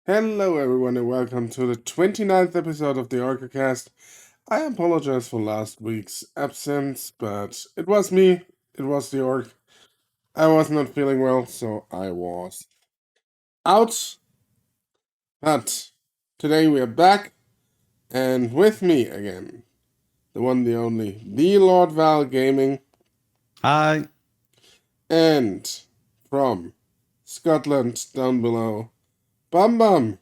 Hello everyone and welcome to the 29th episode of the Orcocast. I apologize for last week's absence, but it was me, it was the Orc. I was not feeling well, so I was out. But today we are back, and with me again, the one, the only, the Lord Val Gaming. Hi. And from Scotland down below, Bum Bum.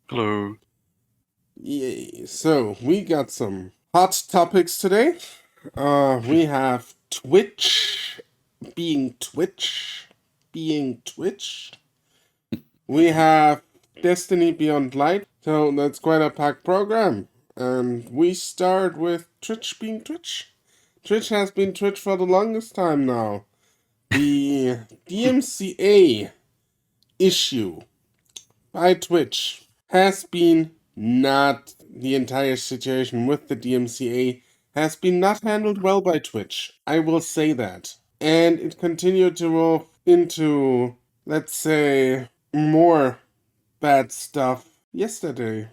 Hello. Yay. So, we got some hot topics today. We have Twitch being Twitch. We have Destiny Beyond Light. So, that's quite a packed program. And we start with Twitch being Twitch. Twitch has been Twitch for the longest time now. The DMCA issue by Twitch has been not the entire situation with the DMCA has been not handled well by Twitch. I will say that. And it continued to move into, let's say, more bad stuff yesterday.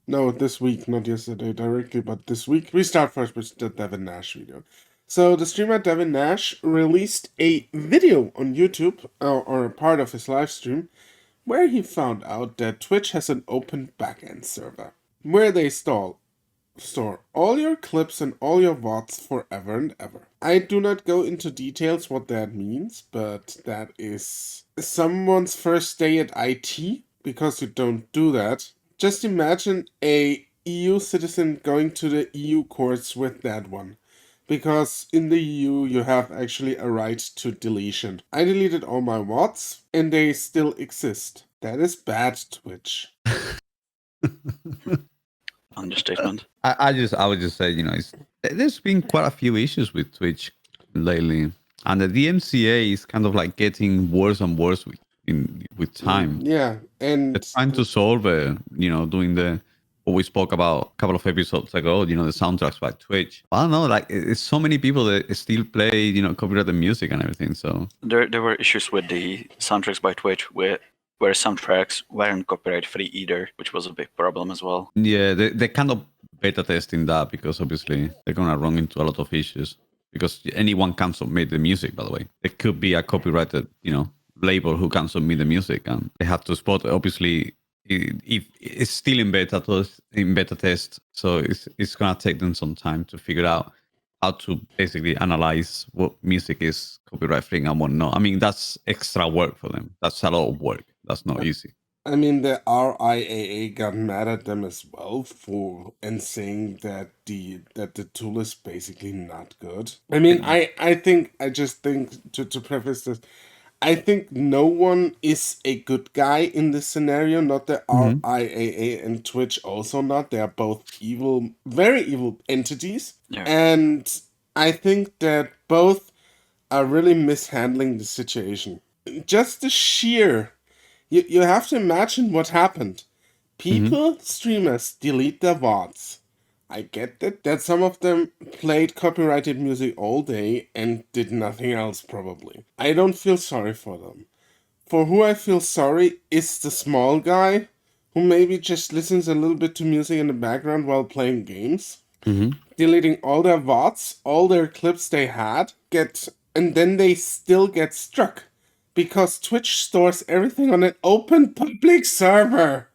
No, this week, not yesterday directly, but this week. We start first with the Devin Nash video. So the streamer Devin Nash released a video on YouTube, or a part of his live stream, where he found out that Twitch has an open backend server, where they store all your clips and all your VODs forever and ever. I do not go into details what that means, but that is someone's first day at IT, because you don't do that. Just imagine a EU citizen going to the EU courts with that one. Because in the EU you have actually a right to deletion. I deleted all my VODs and they still exist. That is bad, Twitch. Understatement. I would just say, there's been quite a few issues with Twitch lately, and the DMCA is kind of like getting worse and worse with time. Yeah, and They're trying to solve it, doing what we spoke about a couple of episodes ago, the soundtracks by Twitch. I don't know, like it's so many people that still play, copyrighted music and everything. So There were issues with the soundtracks by Twitch where soundtracks weren't copyright free either, which was a big problem as well. yeah, they kind of beta testing that because obviously they're gonna run into a lot of issues because anyone can submit the music. By the way, it could be a copyrighted, label who can submit the music, and they have to spot. Obviously, if it's still in beta test, so it's gonna take them some time to figure out how to basically analyze what music is copyright free and what not. I mean, that's extra work for them. That's a lot of work. That's not easy. I mean, the RIAA got mad at them as well and saying that the tool is basically not good. I mean, I just think to preface this, I think no one is a good guy in this scenario, not the RIAA and Twitch also not. They are both evil, very evil entities. Yeah. And I think that both are really mishandling the situation. Just the sheer... You have to imagine what happened. People, streamers, delete their VODs. I get that some of them played copyrighted music all day and did nothing else probably. I don't feel sorry for them. For who I feel sorry is the small guy who maybe just listens a little bit to music in the background while playing games. Deleting all their VODs, all their clips they had, and then they still get struck. Because Twitch stores everything on an open public server.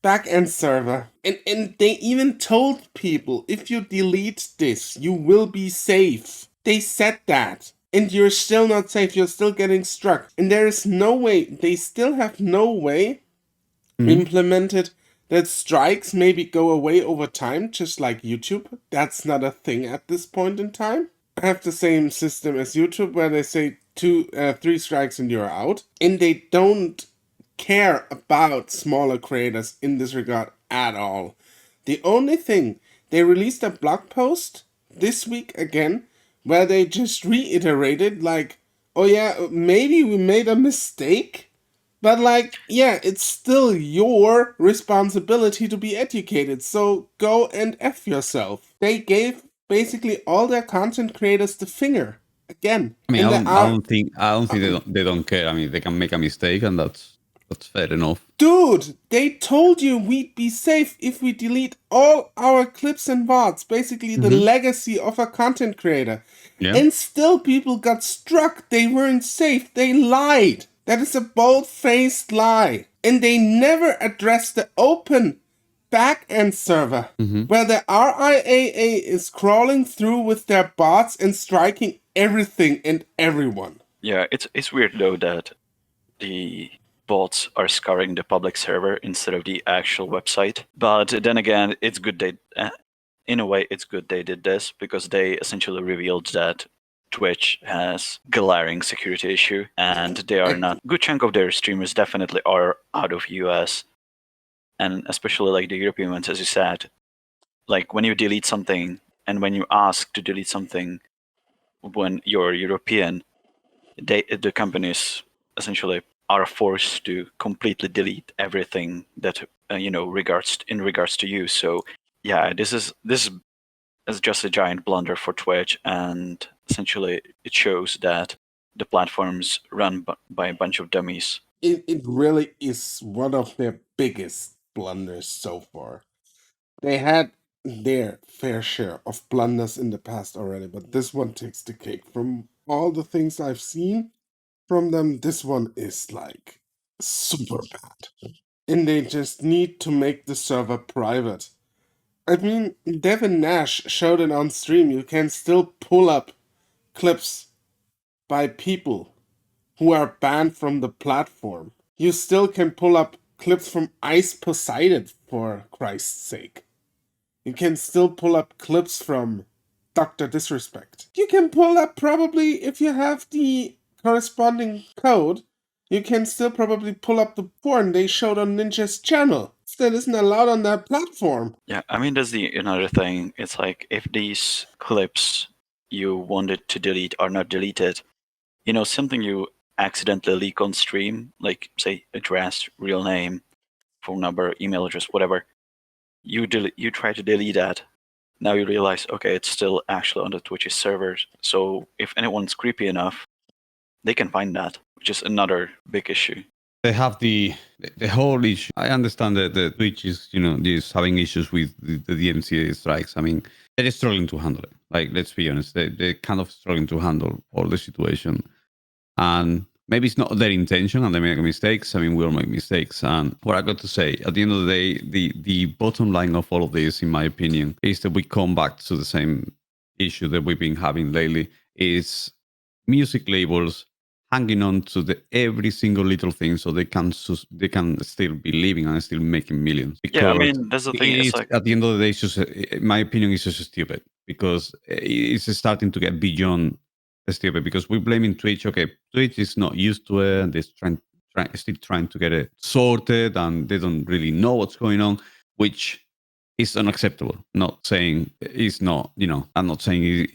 Backend server. And they even told people, if you delete this, you will be safe. They said that. And you're still not safe, you're still getting struck. And there is no way, they still have no way implemented that strikes maybe go away over time, just like YouTube. That's not a thing at this point in time. I have the same system as YouTube where they say 3 strikes and you're out. And they don't care about smaller creators in this regard at all. The only thing, they released a blog post this week again where they just reiterated like, oh yeah, maybe we made a mistake, but like, yeah, it's still your responsibility to be educated, so go and F yourself. They gave basically all their content creators the finger again. I mean, I don't think they don't care. I mean, they can make a mistake, and that's That's fair enough. Dude, they told you we'd be safe if we delete all our clips and VODs, basically the legacy of a content creator. Yeah. And still people got struck. They weren't safe. They lied. That is a bold-faced lie. And they never addressed the open back-end server where the RIAA is crawling through with their bots and striking everything and everyone. Yeah, it's weird though that the bots are scouring the public server instead of the actual website. But then again, it's good they, in a way, it's good they did this because they essentially revealed that Twitch has glaring security issue, and they are not. Good chunk of their streamers definitely are out of US, and especially like the European ones, as you said. Like when you delete something, and when you ask to delete something, when you're European, the companies essentially are forced to completely delete everything that in regards to you. So yeah, this is just a giant blunder for Twitch, and essentially it shows that the platform's run by a bunch of dummies. It really is one of their biggest blunders so far. They had their fair share of blunders in the past already, but this one takes the cake. From all the things I've seen from them, this one is like super bad. And they just need to make the server private. I mean, Devin Nash showed it on stream. You can still pull up clips by people who are banned from the platform. You still can pull up clips from Ice Poseidon, for Christ's sake. You can still pull up clips from Dr. Disrespect. You can pull up probably, if you have the corresponding code, you can still probably pull up the porn they showed on Ninja's channel. That isn't allowed on that platform. Yeah, I mean, that's another thing. It's like if these clips you wanted to delete are not deleted, something you accidentally leak on stream, like say address, real name, phone number, email address, whatever, you try to delete that. Now you realize, okay, it's still actually on the Twitch's servers. So if anyone's creepy enough, they can find that, which is another big issue. They have the whole issue. I understand that the Twitch is, is having issues with the DMCA strikes. I mean, they're struggling to handle it. Like, let's be honest, they're kind of struggling to handle all the situation. And maybe it's not their intention and they make mistakes. I mean, we all make mistakes. And what I got to say, at the end of the day, the bottom line of all of this, in my opinion, is that we come back to the same issue that we've been having lately, is music labels hanging on to every single little thing so they can still be living and still making millions. Because yeah, I mean, that's the thing. It's like, at the end of the day, it's just, in my opinion, it's just stupid because it's starting to get beyond stupid because we're blaming Twitch. Okay, Twitch is not used to it and they're still trying to get it sorted and they don't really know what's going on, which is unacceptable. Not saying it's not, I'm not saying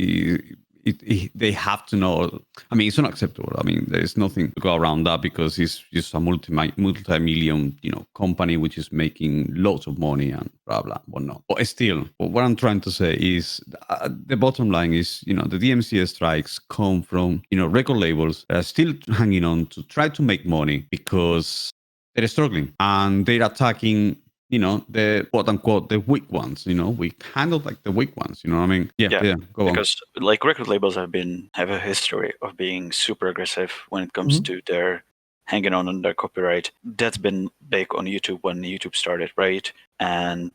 they have to know. I mean, it's unacceptable. I mean, there's nothing to go around that because it's just a multi-million, company which is making lots of money and blah blah whatnot. But still, what I'm trying to say is the bottom line is, the DMCA strikes come from record labels that are still hanging on to try to make money because they're struggling and they're attacking the quote unquote the weak ones. We handle like the weak ones. You know what I mean? Yeah. Go on. Because like record labels have a history of being super aggressive when it comes to their hanging on their copyright. That's been big on YouTube when YouTube started, right? And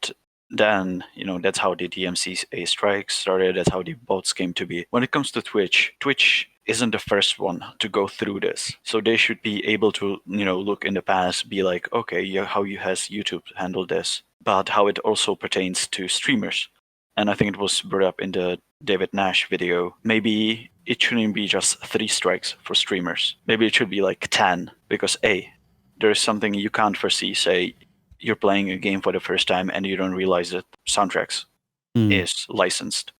then that's how the DMCA strikes started. That's how the bots came to be. When it comes to Twitch isn't the first one to go through this, so they should be able to look in the past, be like, okay, yeah, how has YouTube handled this, but how it also pertains to streamers. And I think it was brought up in the David Nash video. Maybe it shouldn't be just 3 strikes for streamers. Maybe it should be like 10, because there's something you can't foresee. Say you're playing a game for the first time and you don't realize that soundtracks is licensed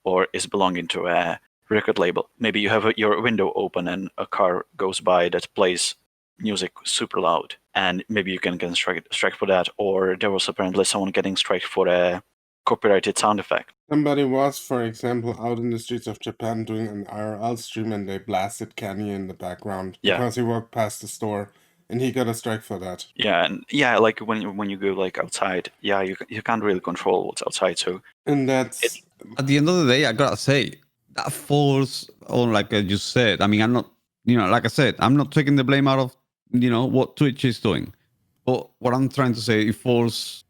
or is belonging to a record label. Maybe you have your window open and a car goes by that plays music super loud, and maybe you can get strike for that. Or there was apparently someone getting strike for a copyrighted sound effect. Somebody was, for example, out in the streets of Japan doing an IRL stream and they blasted Kanye in the background because he walked past the store and he got a strike for that. Yeah, and like when you go like outside, you can't really control what's outside. So And that's At the end of the day, I gotta say that falls on, like I just said. I mean, I'm not, like I said, I'm not taking the blame out of, what Twitch is doing. But what I'm trying to say, it falls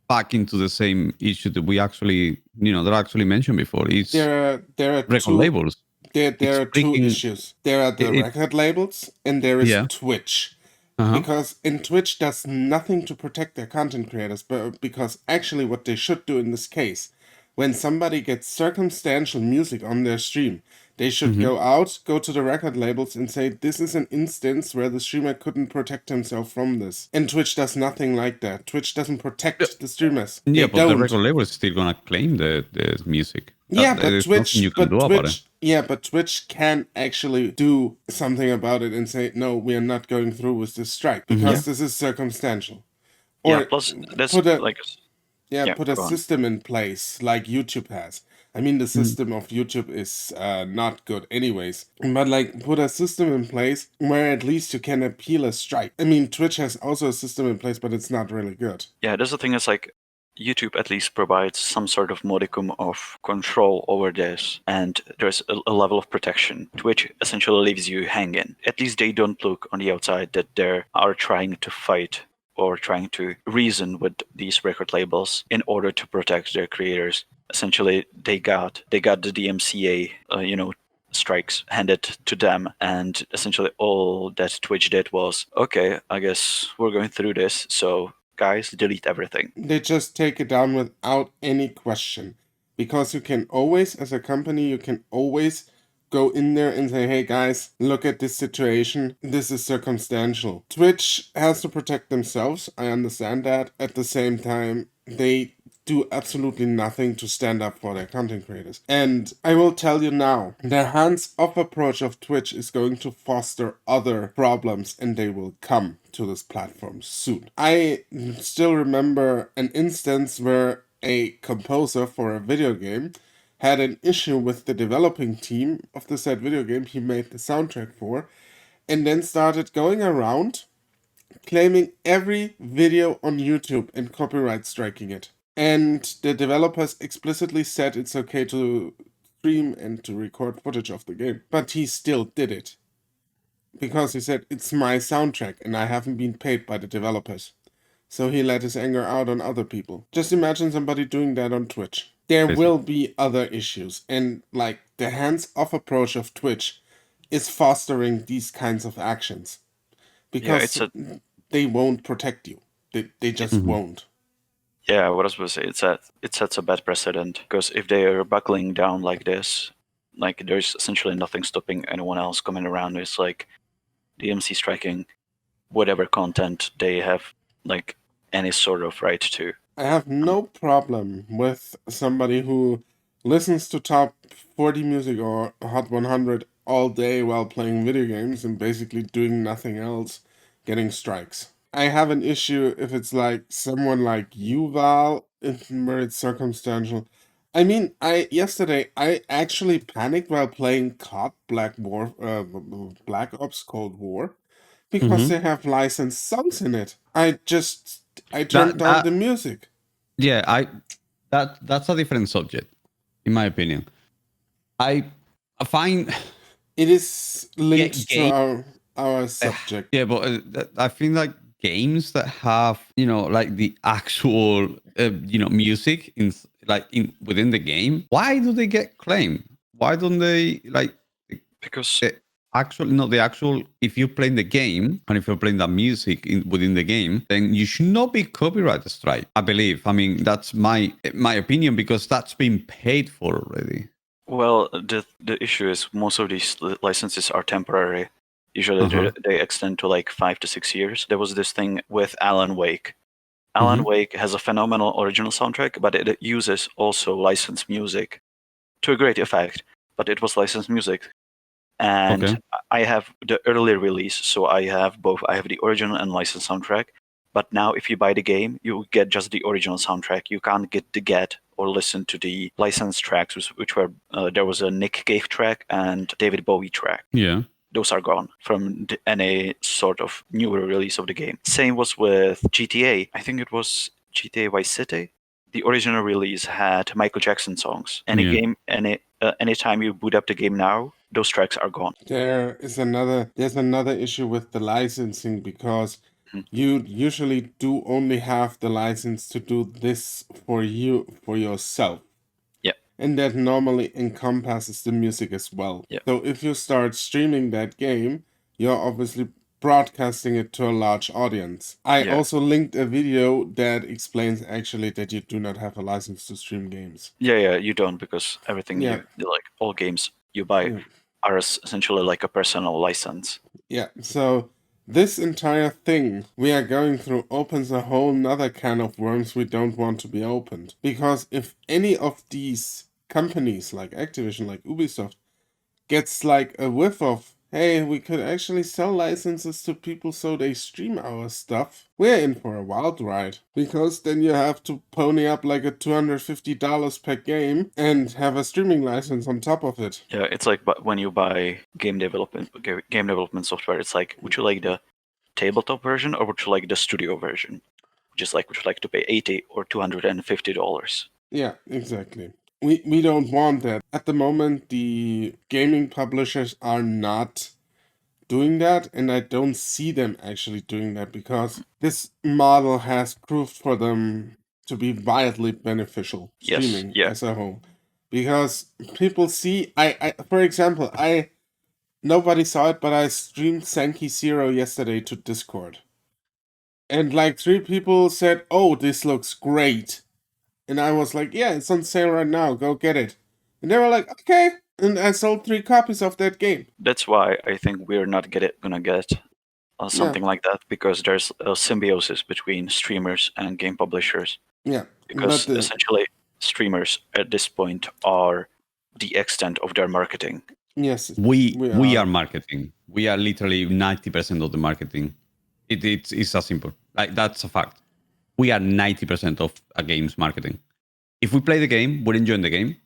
back into the same issue that we actually, that I actually mentioned before. It's there are record two labels. there It's are two freaking- issues. There are the it- record labels, and there is Yeah. Twitch. Uh-huh. Because in Twitch does nothing to protect their content creators, but because actually what they should do in this case, when somebody gets circumstantial music on their stream, they should go out, go to the record labels and say, this is an instance where the streamer couldn't protect himself from this. And Twitch does nothing like that. Twitch doesn't protect the streamers. Yeah, They but the don't. record label is still gonna claim the music. Yeah, That- but there's Twitch, nothing you can do about it. Yeah, but Twitch can actually do something about it and say, no, we are not going through with this strike because this is circumstantial. Or plus that's put a like put a go on. system in place like YouTube has. I mean, the system of YouTube is not good anyways. But like, put a system in place where at least you can appeal a strike. I mean, Twitch has also a system in place, but it's not really good. Yeah, that's the thing. Is like YouTube at least provides some sort of modicum of control over this, and there's a level of protection. Twitch essentially leaves you hanging. At least they don't look on the outside that they are trying to fight or trying to reason with these record labels in order to protect their creators. Essentially, they got the DMCA, strikes handed to them, and essentially all that Twitch did was, okay, I guess we're going through this, so guys, delete everything. They just take it down without any question. Because you can always, as a company, you can always go in there and say, hey guys, look at this situation. This is circumstantial. Twitch has to protect themselves. I understand that. At the same time, they do absolutely nothing to stand up for their content creators. And I will tell you now, the hands-off approach of Twitch is going to foster other problems, and they will come to this platform soon. I still remember an instance where a composer for a video game had an issue with the developing team of the said video game he made the soundtrack for, and then started going around claiming every video on YouTube and copyright striking it. And the developers explicitly said it's okay to stream and to record footage of the game. But he still did it. Because he said, it's my soundtrack and I haven't been paid by the developers. So he let his anger out on other people. Just imagine somebody doing that on Twitch. There will be other issues. And like the hands-off approach of Twitch is fostering these kinds of actions. Because they won't protect you. They just won't. Yeah, what I was supposed to say, it sets a bad precedent, because if they are buckling down like this, like there's essentially nothing stopping anyone else coming around. It's like DMC striking whatever content they have like any sort of right to. I have no problem with somebody who listens to top 40 music or Hot 100 all day while playing video games and basically doing nothing else, getting strikes. I have an issue if it's like someone like you, Val, where it's circumstantial. I mean, yesterday I actually panicked while playing COD Black Ops Cold War because they have licensed songs in it. I turned down the music. Yeah, that's a different subject, in my opinion. I find it is linked to our subject. Yeah, but I think like games that have like the actual music within the game, why do they get claimed? Why don't they because the actual if you're playing the game and if you're playing that music within the game, then you should not be copyright strike, I believe. I mean, that's my opinion, because that's been paid for already. Well, the issue is most of these licenses are temporary. Usually they extend to like 5 to 6 years. There was this thing with Alan Wake. Alan Wake has a phenomenal original soundtrack, but it uses also licensed music to a great effect, but it was licensed music. And I have the early release, so I have both. I have the original and licensed soundtrack. But now if you buy the game, you get just the original soundtrack. You can't get or listen to the licensed tracks, which were there was a Nick Cave track and David Bowie track. Yeah. those are gone from any sort of newer release of the game. Same was with GTA. I think it was GTA Vice City. The original release had Michael Jackson songs. Anytime you boot up the game now, those tracks are gone. There's another issue with the licensing, because you usually do only have the license to do this for yourself. Yeah. And that normally encompasses the music as well. Yeah. So if you start streaming that game, you're obviously broadcasting it to a large audience. I also linked a video that explains actually that you do not have a license to stream games. Yeah, you don't, because everything you like, all games you buy are essentially like a personal license. Yeah, so this entire thing we are going through opens a whole nother can of worms we don't want to be opened. Because if any of these companies like Activision, like Ubisoft, gets like a whiff of, hey, we could actually sell licenses to people so they stream our stuff, we're in for a wild ride. Because then you have to pony up like a $250 per game and have a streaming license on top of it. Yeah, it's like when you buy game development software, it's like, would you like the tabletop version or would you like the studio version? Just like, would you like to pay $80 or $250? Yeah, exactly. We don't want that. At the moment, the gaming publishers are not doing that, and I don't see them actually doing that, because this model has proved for them to be wildly beneficial, streaming as a whole. Because people see, for example, nobody saw it, but I streamed Sankey Zero yesterday to Discord. And like 3 people said, oh, this looks great. And I was like, yeah, it's on sale right now, go get it. And they were like, okay. And I sold 3 copies of that game. That's why I think we're not gonna get something like that, because there's a symbiosis between streamers and game publishers. Yeah. Because essentially, streamers at this point are the extent of their marketing. Yes. We are marketing. We are literally 90% of the marketing. It's as simple. Like, that's a fact. We are 90% of a game's marketing. If we play the game, we're enjoying the game,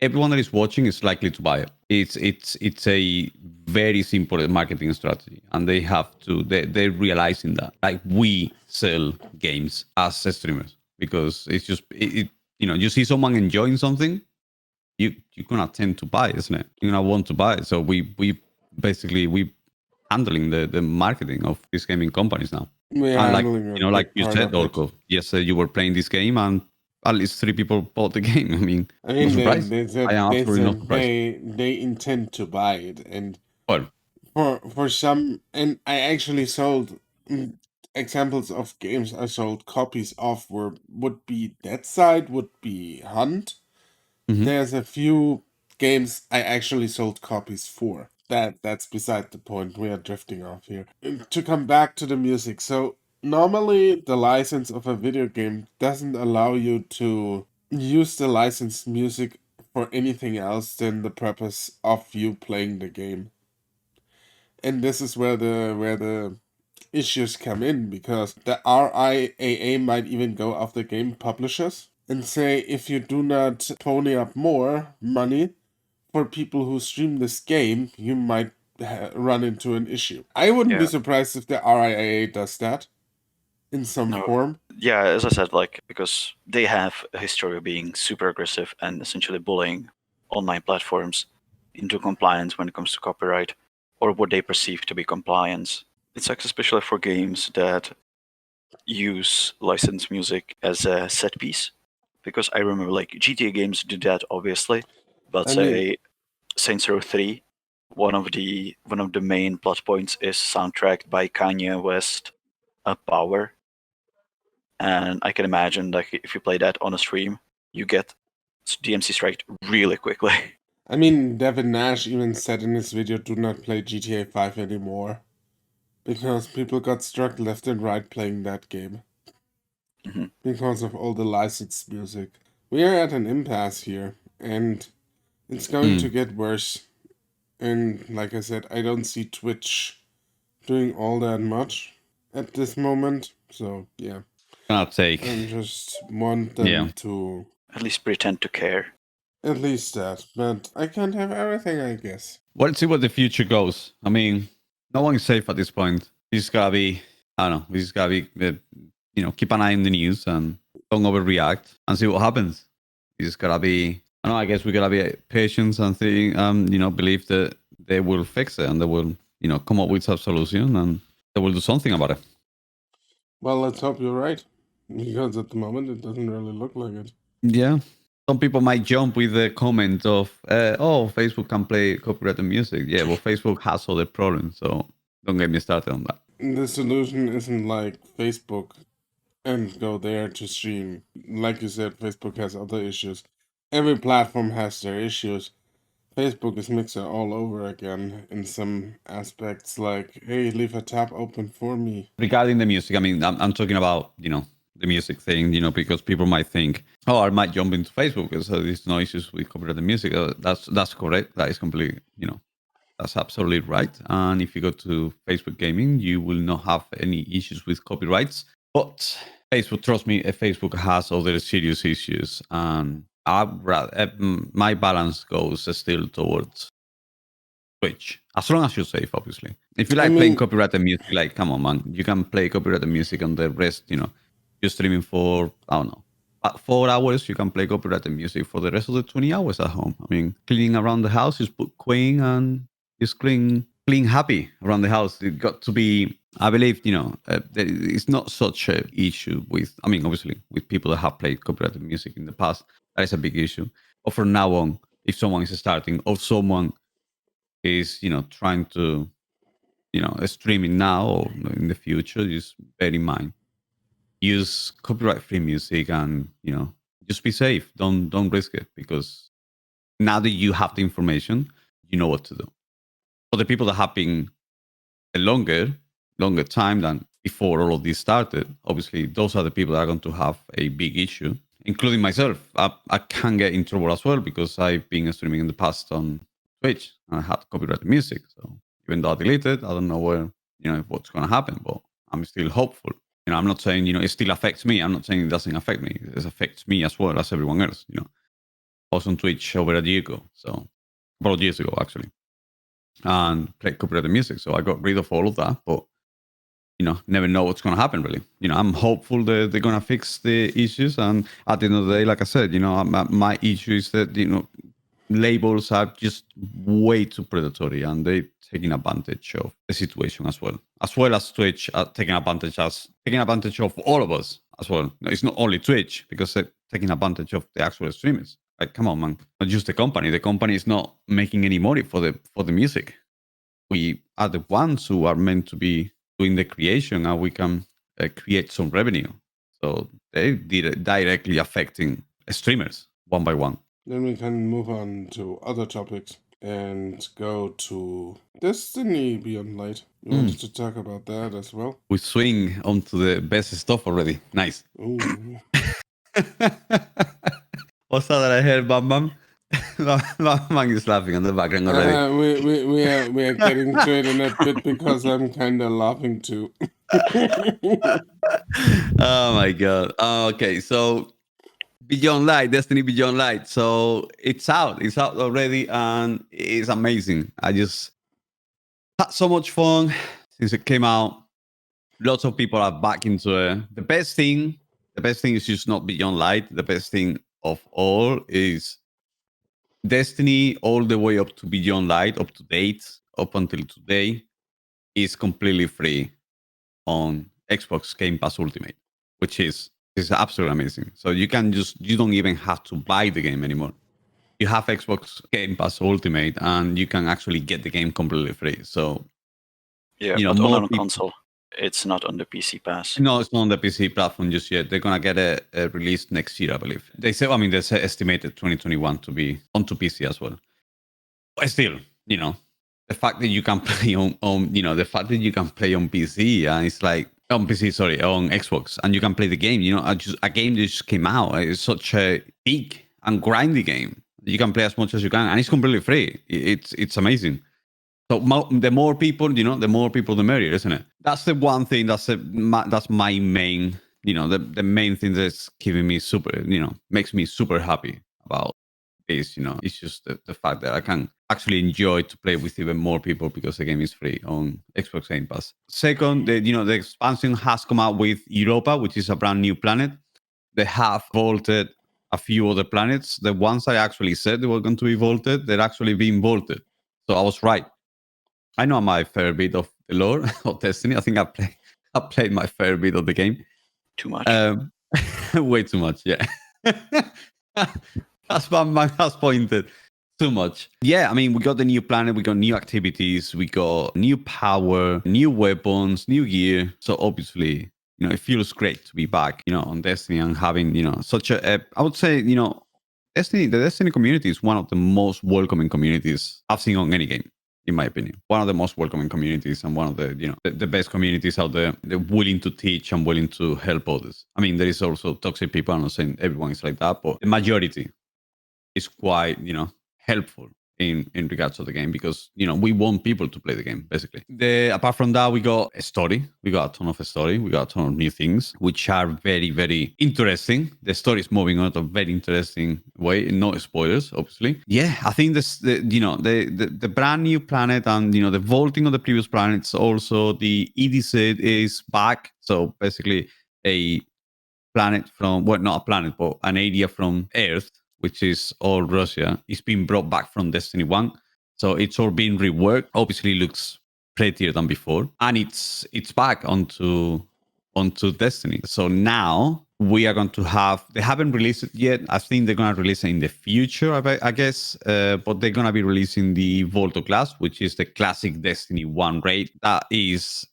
everyone that is watching is likely to buy it. It's a very simple marketing strategy, and they have to, they're realizing that. Like, we sell games as streamers, because it's just, you see someone enjoying something, you're gonna tend to buy, isn't it? You're gonna want to buy it. So we handling the marketing of these gaming companies now. And like you said, Orco, yesterday you were playing this game and at least 3 people bought the game. I mean no surprise. I am absolutely not surprised. They intend to buy it, and well, for some, and I actually sold examples of games I sold copies of would be Dead Side, would be Hunt. There's a few games I actually sold copies for. That's beside the point. We are drifting off here. To come back to the music, so normally the license of a video game doesn't allow you to use the licensed music for anything else than the purpose of you playing the game. And this is where the issues come in, because the RIAA might even go after game publishers and say, if you do not pony up more money for people who stream this game, you might run into an issue. I wouldn't be surprised if the RIAA does that in some form. Yeah, as I said, like, because they have a history of being super aggressive and essentially bullying online platforms into compliance when it comes to copyright, or what they perceive to be compliance. It's like, especially for games that use licensed music as a set piece. Because I remember, like, GTA games do that, obviously, but say Saints Row 3, one of the main plot points is soundtracked by Kanye West, Power. And I can imagine, like, if you play that on a stream, you get DMC striked really quickly. I mean, Devin Nash even said in his video, do not play GTA 5 anymore. Because people got struck left and right playing that game. Because of all the licensed music. We are at an impasse here, and it's going to get worse. And like I said, I don't see Twitch doing all that much at this moment. So, yeah. I just want them to at least pretend to care. At least that. But I can't have everything, I guess. let's see what the future goes. I mean, no one is safe at this point. We just gotta be, I don't know, we just gotta be, keep an eye on the news and don't overreact and see what happens. We just gotta be, I guess we gotta be patient and think, believe that they will fix it and they will, come up with some solution and they will do something about it. Well, let's hope you're right, because at the moment it doesn't really look like it. Yeah. Some people might jump with the comment of, Facebook can play copyrighted music. Yeah, well, Facebook has other problems, so don't get me started on that. The solution isn't like Facebook and go there to stream. Like you said, Facebook has other issues. Every platform has their issues. Facebook is mixer all over again in some aspects, like, hey, leave a tab open for me. Regarding the music, I mean, I'm talking about, the music thing, because people might think, I might jump into Facebook because there's no issues with copyrighted music. That's correct. That is completely, that's absolutely right. And if you go to Facebook Gaming, you will not have any issues with copyrights. But Facebook, trust me, Facebook has other serious issues. And my balance goes still towards Twitch, as long as you're safe, obviously. If you like playing copyrighted music, like, come on, man, you can play copyrighted music and the rest, you're streaming for, I don't know, 4 hours, you can play copyrighted music for the rest of the 20 hours at home. I mean, cleaning around the house, just put Queen and just clean happy around the house. It got to be, I believe, it's not such an issue with, I mean, obviously, with people that have played copyrighted music in the past, that is a big issue. But from now on, if someone is starting or someone is, trying to, streaming now or in the future, just bear in mind, use copyright-free music and, just be safe. Don't risk it, because now that you have the information, you know what to do. For the people that have been a longer time than before all of this started, obviously those are the people that are going to have a big issue, including myself. I can get in trouble as well because I've been streaming in the past on Twitch and I had copyrighted music. So even though I deleted, I don't know where, what's going to happen, but I'm still hopeful. I'm not saying, it still affects me. I'm not saying it doesn't affect me. It affects me as well as everyone else, I was on Twitch over a year ago. So a couple of years ago, actually. And played copyrighted music. So I got rid of all of that. But, never know what's going to happen, really. I'm hopeful that they're going to fix the issues. And at the end of the day, like I said, my issue is that, labels are just way too predatory and they're taking advantage of the situation as well as Twitch taking advantage of all of us as well. It's not only Twitch, because they're taking advantage of the actual streamers. Like, come on, man, not just the company. The company is not making any money for the music. We are the ones who are meant to be doing the creation, and we can create some revenue. So they directly affecting streamers one by one. Then we can move on to other topics and go to Destiny Beyond Light. We wanted to talk about that as well. We swing onto the best stuff already. Nice. Ooh. What's that I heard, Bam Bam? Bam is laughing in the background already. We are getting to it in a bit because I'm kind of laughing too. Oh my god. Okay, so Beyond Light, Destiny Beyond Light. So it's out already, and it's amazing. I just had so much fun since it came out. Lots of people are back into it. The best thing is just not Beyond Light. The best thing of all is Destiny, all the way up to Beyond Light, up to date, up until today, is completely free on Xbox Game Pass Ultimate, which is absolutely amazing. So you don't even have to buy the game anymore. You have Xbox Game Pass Ultimate, and you can actually get the game completely free. So yeah, but only on console. It's not on the PC Pass. No, it's not on the PC platform just yet. They're gonna get it released next year, I believe. They say, they say estimated 2021 to be onto PC as well. But still, the fact that you can play on PC, and it's like on Xbox, and you can play the game. A game that just came out. It's such a big and grindy game. You can play as much as you can, and it's completely free. It's amazing. So the more people, the more people, the merrier, isn't it? That's the one thing. That's my main, the main thing that's giving me super, makes me super happy about is, it's just the fact that I can actually enjoy to play with even more people because the game is free on Xbox Game Pass. Second, the expansion has come out with Europa, which is a brand new planet. They have vaulted a few other planets. The ones I actually said they were going to be vaulted, they're actually being vaulted. So I was right. I know my fair bit of the lore of Destiny. I think I played my fair bit of the game. Too much. Way too much, yeah. That's what my has pointed. Too much. Yeah, I mean, we got the new planet, we got new activities, we got new power, new weapons, new gear. So obviously, it feels great to be back, on Destiny and having, such I would say, the Destiny community is one of the most welcoming communities I've seen on any game, in my opinion. One of the most welcoming communities and one of the, the best communities out there. They're willing to teach and willing to help others. I mean, there is also toxic people. I'm not saying everyone is like that, but the majority is quite, helpful in regards to the game because, we want people to play the game, basically. Apart from that, we got a story. We got a ton of a story. We got a ton of new things, which are very, very interesting. The story is moving on a very interesting way. No spoilers, obviously. Yeah, I think the brand new planet and, the vaulting of the previous planets, also the EDZ is back. So basically a planet from, well, not a planet, but an area from Earth, which is all Russia, is being brought back from Destiny 1. So it's all being reworked. Obviously looks prettier than before. And it's back onto Destiny. So now we are going to have, they haven't released it yet. I think they're going to release it in the future, I guess. But they're going to be releasing the Volto class, which is the classic Destiny 1 raid. That is,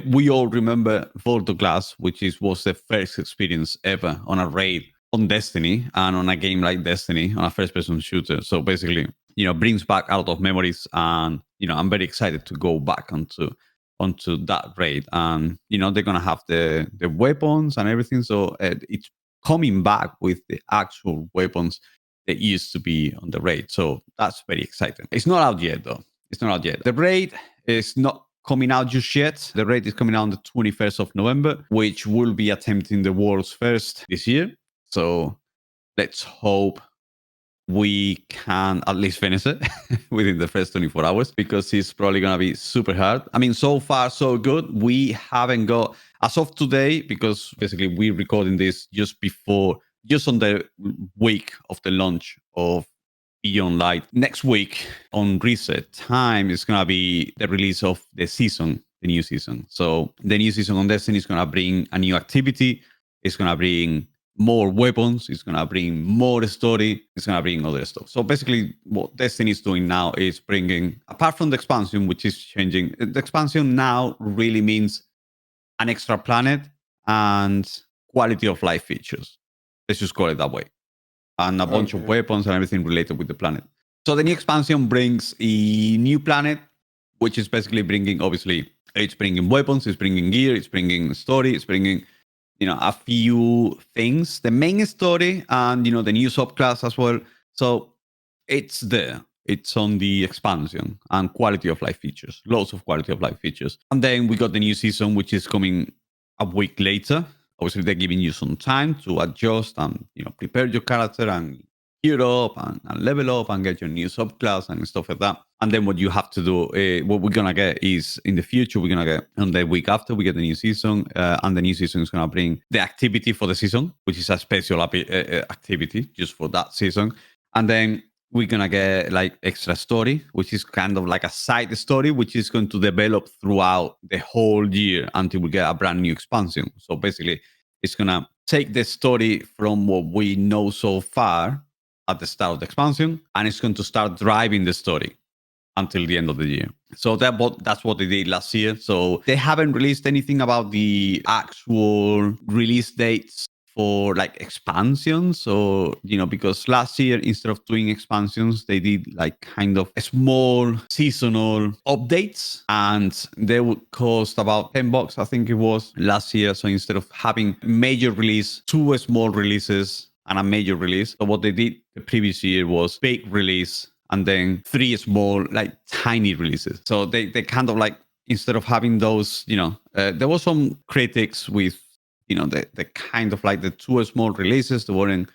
we all remember Volto class, which was the first experience ever on a raid on Destiny and on a game like Destiny, on a first-person shooter. So basically, brings back a lot of memories. And, I'm very excited to go back onto that raid. And, they're going to have the weapons and everything. So it's coming back with the actual weapons that used to be on the raid. So that's very exciting. It's not out yet, though. It's not out yet. The raid is not coming out just yet. The raid is coming out on the 21st of November, which will be attempting the world's first this year. So let's hope we can at least finish it within the first 24 hours because it's probably going to be super hard. I mean, so far, so good. We haven't got, as of today, because basically we're recording this just on the week of the launch of Beyond Light. Next week on reset time is going to be the release of the new season. So the new season on Destiny is going to bring a new activity. It's going to bring more weapons, it's going to bring more story, it's going to bring other stuff. So basically what Destiny is doing now is bringing, apart from the expansion, which is changing, the expansion now really means an extra planet and quality of life features. Let's just call it that way. And a bunch of weapons and everything related with the planet. So the new expansion brings a new planet, which is basically bringing, obviously, it's bringing weapons, it's bringing gear, it's bringing story, it's bringing a few things, the main story and, the new subclass as well. So it's there. It's on the expansion and quality of life features, lots of quality of life features. And then we got the new season, which is coming a week later. Obviously, they're giving you some time to adjust and, prepare your character and gear up and level up and get your new subclass and stuff like that. And then what you have to do, what we're going to get is in the future, we're going to get on the week after we get the new season. And the new season is going to bring the activity for the season, which is a special activity just for that season. And then we're going to get like extra story, which is kind of like a side story, which is going to develop throughout the whole year until we get a brand new expansion. So basically, it's going to take the story from what we know so far at the start of the expansion, and it's going to start driving the story until the end of the year. So that's what they did last year. So they haven't released anything about the actual release dates for like expansions or, because last year, instead of doing expansions, they did like kind of small seasonal updates and they would cost about $10, I think it was last year. So instead of having major release, 2 small releases and a major release. So what they did the previous year was big release and then 3 small, like tiny releases. So they kind of like, instead of having those, there was some critics with, the kind of like the 2 small releases. They weren't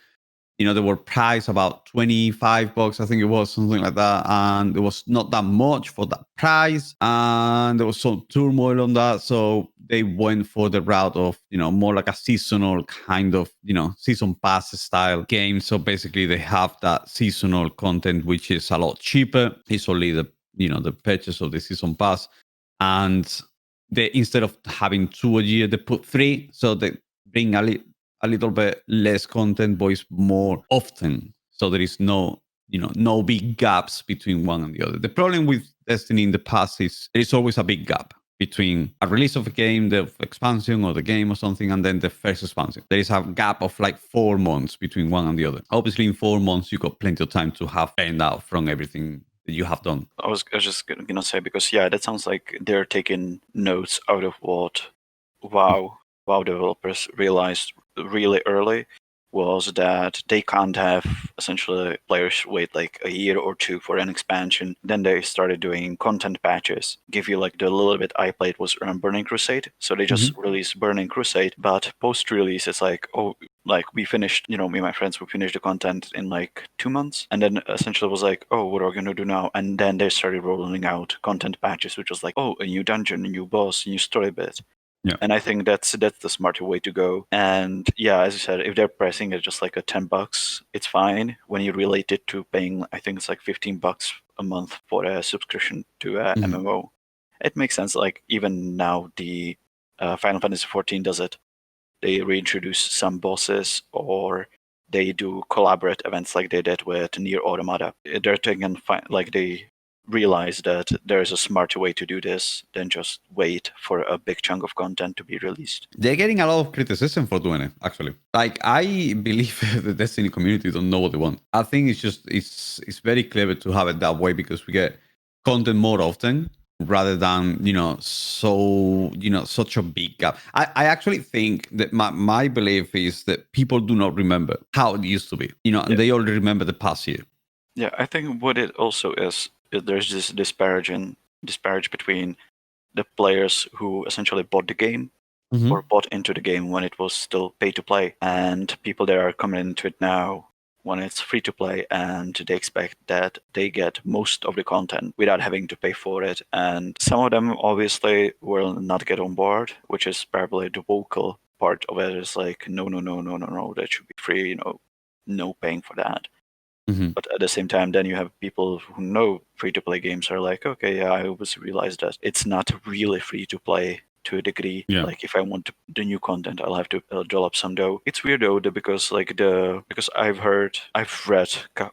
they were priced about $25, I think it was, something like that. And it was not that much for that price. And there was some turmoil on that. So they went for the route of, more like a seasonal kind of, season pass style game. So basically they have that seasonal content, which is a lot cheaper. It's only the purchase of the season pass. And they, instead of having 2 a year, they put 3. So they bring a little bit less content, but it's more often. So there is no big gaps between one and the other. The problem with Destiny in the past is there is always a big gap between a release of a game, the expansion or the game or something, and then the first expansion. There is a gap of like 4 months between one and the other. Obviously, in 4 months, you got plenty of time to have earned out from everything that you have done. I was just gonna say, because that sounds like they're taking notes out of what WoW developers realized really early, was that they can't have essentially players wait like a year or 2 for an expansion. Then they started doing content patches. Give you like the little bit I played was Burning Crusade. So they just released Burning Crusade, but post-release it's like, oh, like we finished, me and my friends, we finished the content in like 2 months. And then essentially it was like, oh, what are we going to do now? And then they started rolling out content patches, which was like, oh, a new dungeon, a new boss, a new story bit. Yeah. And I think that's the smarter way to go. And as you said, if they're pricing it just like a $10, it's fine. When you relate it to paying, I think it's like $15 a month for a subscription to a MMO, it makes sense. Like even now, the Final Fantasy XIV does it. They reintroduce some bosses, or they do collaborate events like they did with Nier Automata. They're taking like they realize that there's a smarter way to do this than just wait for a big chunk of content to be released. They're getting a lot of criticism for doing it, actually. Like, I believe the Destiny community don't know what they want. I think it's very clever to have it that way, because we get content more often rather than, such a big gap. I actually think that my belief is that people do not remember how it used to be, and they only remember the past year. Yeah, I think what it also is there's this disparage between the players who essentially bought the game or bought into the game when it was still pay to play, and people that are coming into it now when it's free to play, and they expect that they get most of the content without having to pay for it. And some of them obviously will not get on board, which is probably the vocal part of it, is like, no, that should be free, no paying for that. But at the same time, then you have people who know free-to-play games are like, okay, I always realized that it's not really free-to-play to a degree. Yeah. Like if I want the new content, I'll have to doll up some dough. It's weird though, because I've read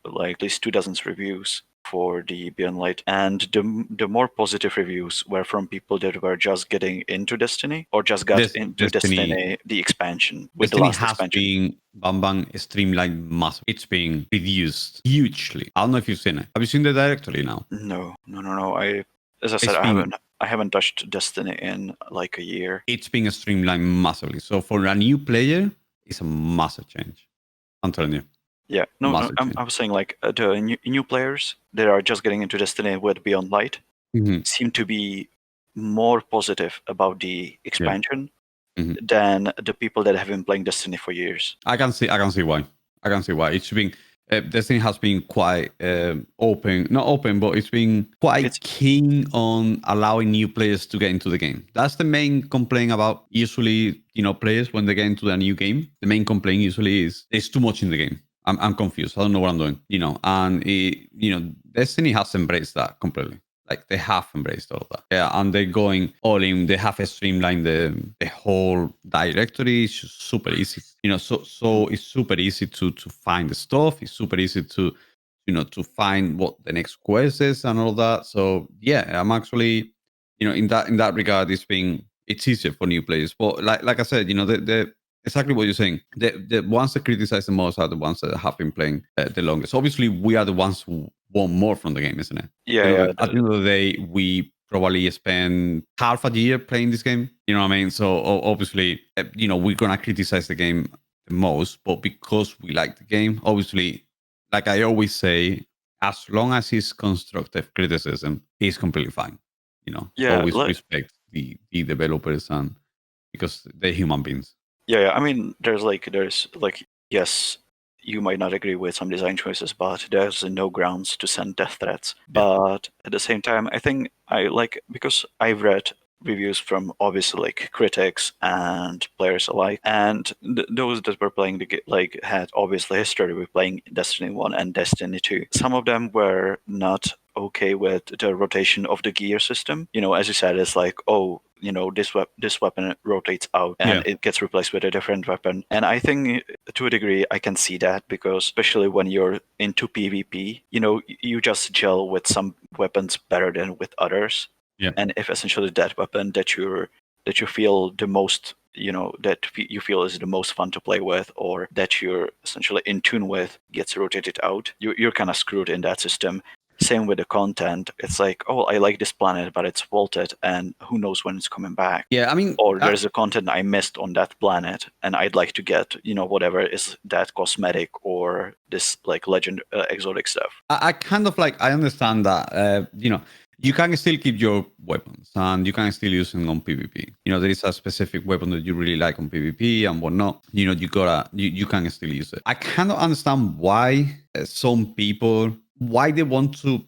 like at least 24 reviews for the Beyond Light, and the more positive reviews were from people that were just getting into Destiny, or just got into Destiny the expansion with Destiny the last has expansion. been streamlined massive. It's been reduced hugely. I don't know if you've seen it. Have you seen the directory now? No. As I said, I haven't touched Destiny in like a year. It's been streamlined massively. So for a new player, it's a massive change. I'm telling you. Yeah, no, I was saying like the new players that are just getting into Destiny with Beyond Light seem to be more positive about the expansion than the people that have been playing Destiny for years. I can see why. It's been Destiny has been quite open, not open, but it's been quite keen on allowing new players to get into the game. That's the main complaint about usually, players when they get into a new game. The main complaint usually is there's too much in the game. I'm confused. I don't know what I'm doing, and Destiny has embraced that completely. Like they have embraced all of that. Yeah, and they're going all in. They have streamlined the whole directory. It's super easy. So it's super easy to find the stuff. It's super easy to to find what the next quest is and all that. So yeah, I'm actually, in that regard, it's easier for new players. But like I said, the exactly what you're saying. The ones that criticize the most are the ones that have been playing the longest. Obviously, we are the ones who want more from the game, isn't it? Yeah. At the end of the day, we probably spend half a year playing this game. You know what I mean? So obviously, we're gonna criticize the game the most, but because we like the game, obviously, like I always say, as long as it's constructive criticism, it's completely fine. Always respect the developers, and because they're human beings. Yeah. I mean, there's yes, you might not agree with some design choices, but there's no grounds to send death threats. Yeah. But at the same time, I think because I've read reviews from obviously like critics and players alike, and those that were playing the had obviously history with playing Destiny 1 and Destiny 2. Some of them were not okay with the rotation of the gear system. As you said, it's like, oh, this weapon rotates out and it gets replaced with a different weapon. And I think to a degree I can see that, because especially when you're into PvP, you just gel with some weapons better than with others. Yeah. And if essentially that weapon that you feel the most, that you feel is the most fun to play with, or that you're essentially in tune with, gets rotated out, you're kind of screwed in that system. Same with the content. It's like, oh, I like this planet, but it's vaulted, and who knows when it's coming back. Yeah, I mean, or there's a content I missed on that planet, and I'd like to get, whatever is that cosmetic or this like legend exotic stuff. I kind of I understand that, you can still keep your weapons and you can still use them on PvP. There is a specific weapon that you really like on PvP and whatnot. You can still use it. I kind of understand why some people, why they want to,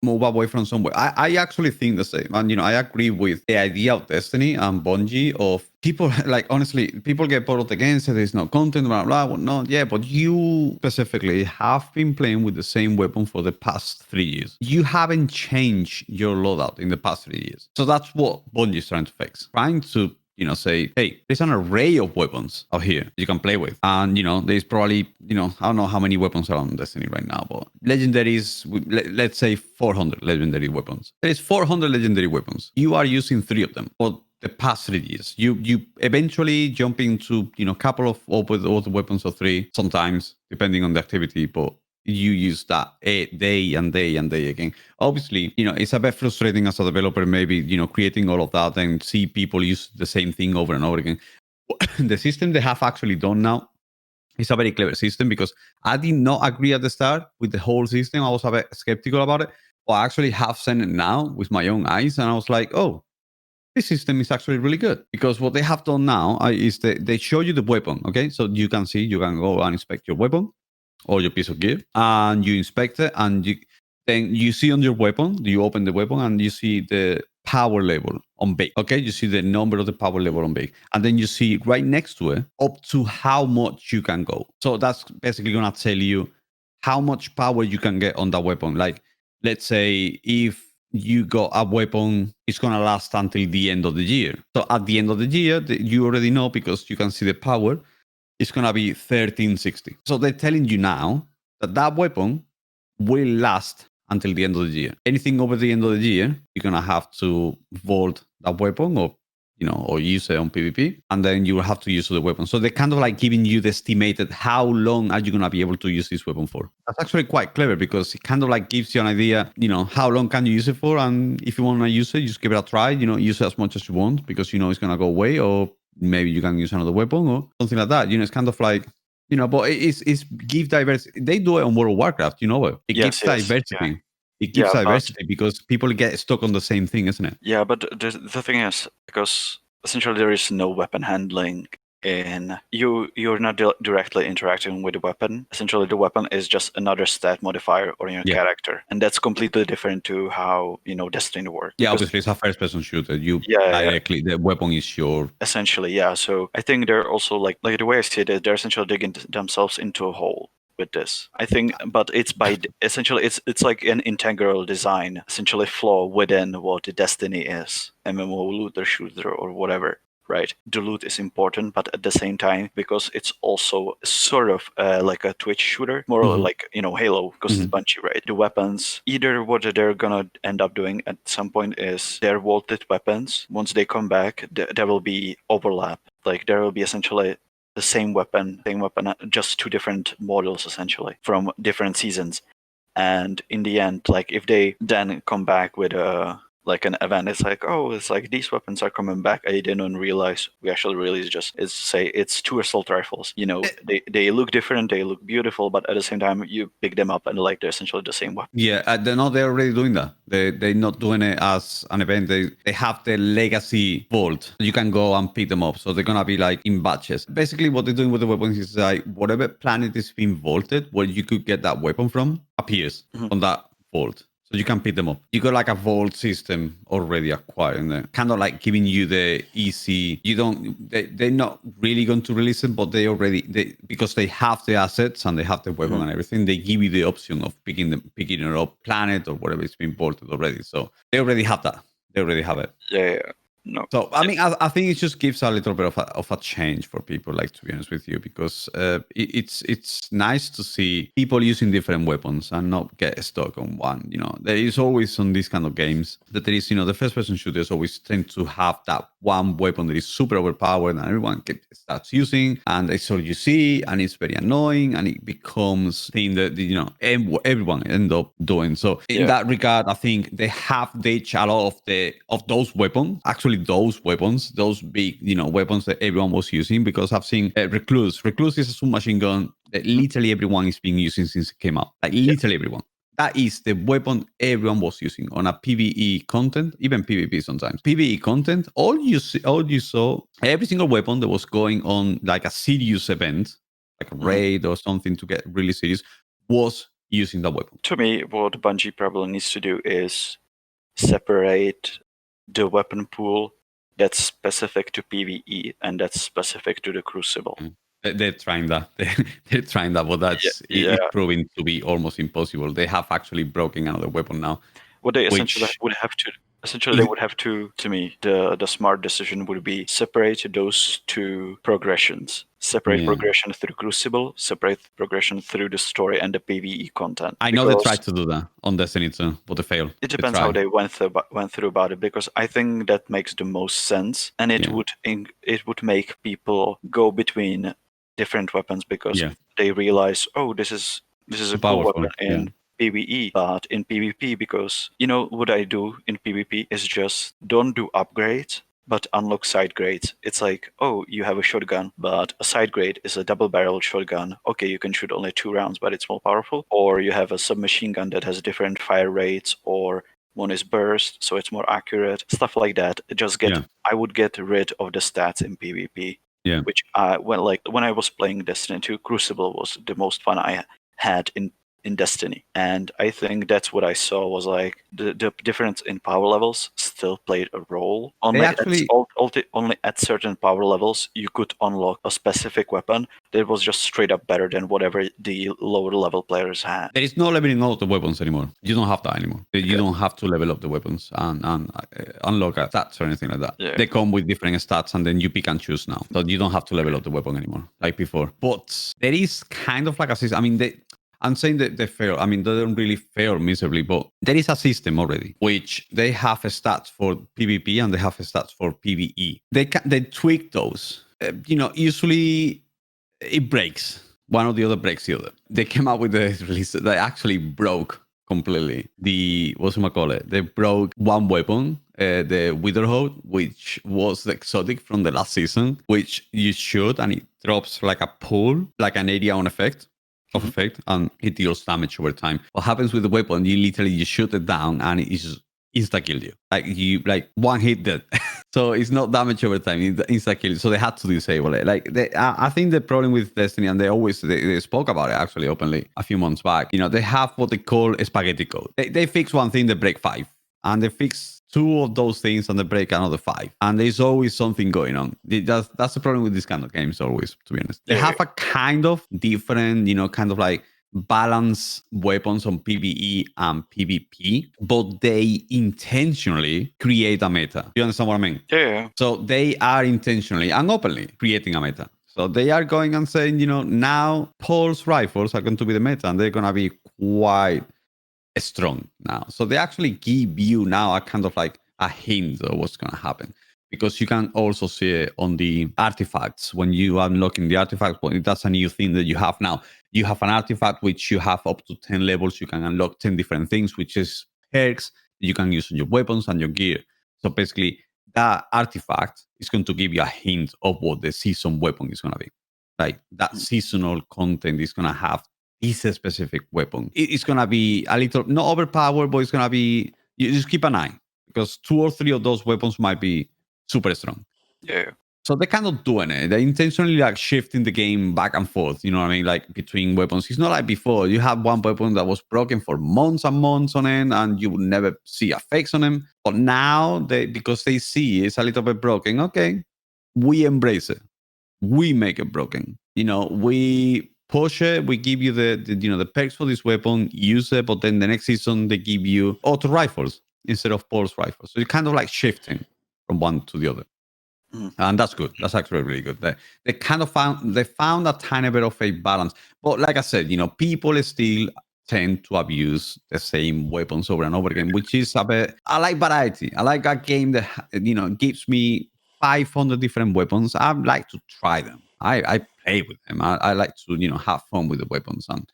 move away from somewhere. I actually think the same. And, I agree with the idea of Destiny and Bungie of people, honestly, people get bored again, say there's no content, blah, blah, whatnot. Yeah, but you specifically have been playing with the same weapon for the past 3 years. You haven't changed your loadout in the past 3 years. So that's what Bungie is trying to fix. Trying to say, hey, there's an array of weapons out here you can play with. And, there's probably, I don't know how many weapons are on Destiny right now, but legendaries, let's say 400 legendary weapons. There is 400 legendary weapons. You are using 3 of them for the past 3 years. You eventually jump into, a couple of other weapons or 3, sometimes, depending on the activity, but you use that day and day and day again. Obviously, it's a bit frustrating as a developer, maybe, creating all of that and see people use the same thing over and over again. The system they have actually done now is a very clever system, because I did not agree at the start with the whole system. I was a bit skeptical about it, but I actually have seen it now with my own eyes. And I was like, oh, this system is actually really good, because what they have done now is they show you the weapon. Okay. So you can go and inspect your weapon or your piece of gear, and you inspect it, and then you see on your weapon, you open the weapon and you see the power level on base. Okay, you see the number of the power level on base, and then you see right next to it up to how much you can go. So that's basically gonna tell you how much power you can get on that weapon. Like, let's say if you got a weapon, it's gonna last until the end of the year. So at the end of the year, you already know, because you can see the power, it's going to be 1360. So they're telling you now that weapon will last until the end of the year. Anything over the end of the year, you're going to have to vault that weapon, or use it on PvP, and then you will have to use the weapon. So they're kind of giving you the estimated how long are you going to be able to use this weapon for. That's actually quite clever, because it kind of gives you an idea, how long can you use it for, and if you want to use it, just give it a try, use it as much as you want, because it's going to go away, or maybe you can use another weapon or something like that. It's kind of but it's give diversity. They do it on World of Warcraft, it gives diversity. Yeah. It gives diversity, because people get stuck on the same thing, isn't it? Yeah, but the thing is, because essentially there is no weapon handling in you're not directly interacting with the weapon. Essentially, the weapon is just another stat modifier on your character, and that's completely different to how Destiny works. Yeah, obviously it's a first-person shooter. You directly the weapon is your essentially. Yeah, so I think they're also like the way I see it, they're essentially digging themselves into a hole with this, I think, but it's by essentially it's like an integral design, essentially flaw within what the Destiny is, MMO looter shooter or whatever. Right, the loot is important, but at the same time, because it's also sort of like a Twitch shooter, more like Halo, because it's Bungie, right? The weapons, either what they're gonna end up doing at some point is their vaulted weapons. Once they come back, there will be overlap. Like there will be essentially the same weapon, just 2 different models essentially from different seasons. And in the end, like if they then come back with a like an event. It's like, oh, it's like these weapons are coming back. I didn't realize we actually released it's 2 assault rifles. You know, they look different, they look beautiful, but at the same time you pick them up and like they're essentially the same weapon. Yeah, they're already doing that. They're not doing it as an event. They have the legacy vault. You can go and pick them up. So they're gonna be like in batches. Basically, what they're doing with the weapons is like whatever planet is being vaulted, where you could get that weapon from, appears on that vault. So you can pick them up. You got like a vault system already acquired, and kind of like giving you the easy. You don't. They're not really going to release it, but because they have the assets and they have the weapon and everything. They give you the option of picking it up planet or whatever it's been vaulted already. So they already have that. They already have it. Yeah. No. So I mean, I think it just gives a little bit of a change for people. Like, to be honest with you, because it's nice to see people using different weapons and not get stuck on one. You know, there is always on these kind of games that there is, you know, the first person shooters always tend to have that one weapon that is super overpowered and everyone starts using, and it's all you see, and it's very annoying, and it becomes thing that, you know, everyone end up doing. So in that regard, I think they have ditched a lot of those weapons. Actually, those weapons, those big, you know, weapons that everyone was using, because I've seen Recluse. Recluse is a submachine gun that literally everyone is being using since it came out. Like literally everyone. That is the weapon everyone was using on a PvE content, even PvP sometimes. PvE content, all you saw, every single weapon that was going on like a serious event, like a raid or something to get really serious, was using that weapon. To me, what Bungie probably needs to do is separate the weapon pool that's specific to PvE and that's specific to the Crucible. They're trying that. They're trying that, but that's it's proving to be almost impossible. They have actually broken another weapon now. What they essentially would have to, to me, the smart decision would be separate those 2 progressions. Separate progression through Crucible, separate progression through the story and the PvE content. I know they tried to do that on Destiny 2, but they failed. It depends how they went through about it, because I think that makes the most sense, and it would make people go between different weapons, because they realize, oh, this is a cool weapon in PvE, but in PvP, because, you know, what I do in PvP is just don't do upgrades, but unlock side grades. It's like, oh, you have a shotgun, but a side grade is a double-barreled shotgun. Okay, you can shoot only 2 rounds, but it's more powerful. Or you have a submachine gun that has different fire rates, or one is burst, so it's more accurate. Stuff like that. I would get rid of the stats in PvP. Yeah. Which when I was playing Destiny 2, Crucible was the most fun I had in Destiny, and I think that's what I saw was like the difference in power levels still played a role. Only at certain power levels you could unlock a specific weapon that was just straight up better than whatever the lower level players had. There is no leveling up the weapons anymore. You don't have that anymore. You don't have to level up the weapons and unlock stats or anything like that. Yeah. They come with different stats, and then you pick and choose now. So you don't have to level up the weapon anymore like before. But there is kind of like a system. I mean, I'm saying that they fail. I mean, they don't really fail miserably, but there is a system already, which they have stats for PvP and they have stats for PvE. They tweak those. Usually it breaks. One or the other breaks the other. They came out with the release that actually broke completely. They broke one weapon, the Witherhoard, which was the exotic from the last season, which you shoot and it drops like a pool, like an area on effect. And it deals damage over time. What happens with the weapon, you shoot it down and it just insta-kill you. Like one hit dead. So it's not damage over time, it's insta-kill you. So they had to disable it. I think the problem with Destiny, and they spoke about it actually openly a few months back, they have what they call spaghetti code. They fix one thing, they break 5. And they fix 2 of those things and they break another 5. And there's always something going on. That's the problem with these kind of games always, to be honest. They have a kind of different, kind of like balance weapons on PvE and PvP, but they intentionally create a meta. You understand what I mean? Yeah. So they are intentionally and openly creating a meta. So they are going and saying, now pulse rifles are going to be the meta, and they're going to be quite strong now. So they actually give you now a kind of like a hint of what's going to happen, because you can also see it on the artifacts. When you are unlocking the artifact, that's a new thing that you have now. You have an artifact which you have up to 10 levels. You can unlock 10 different things, which is perks you can use on your weapons and your gear. So basically, that artifact is going to give you a hint of what the season weapon is going to be. Like that seasonal content is going to have this specific weapon. It's going to be a little, not overpowered, but it's going to be, you just keep an eye because 2 or 3 of those weapons might be super strong. Yeah. So they're kind of doing it. They're intentionally like shifting the game back and forth, you know what I mean? Like between weapons. It's not like before. You had one weapon that was broken for months and months on end and you would never see effects on them. But now, because they see it's a little bit broken, okay, we embrace it. We make it broken. You know, we push it. We give you the perks for this weapon, use it, but then the next season they give you auto rifles instead of pulse rifles. So you're kind of like shifting from one to the other. And that's good. That's actually really good. They kind of found a tiny bit of a balance. But like I said, you know, people still tend to abuse the same weapons over and over again, which is a bit. I like variety. I like a game that gives me 500 different weapons. I like to try them. I play with them. I like to have fun with the weapons and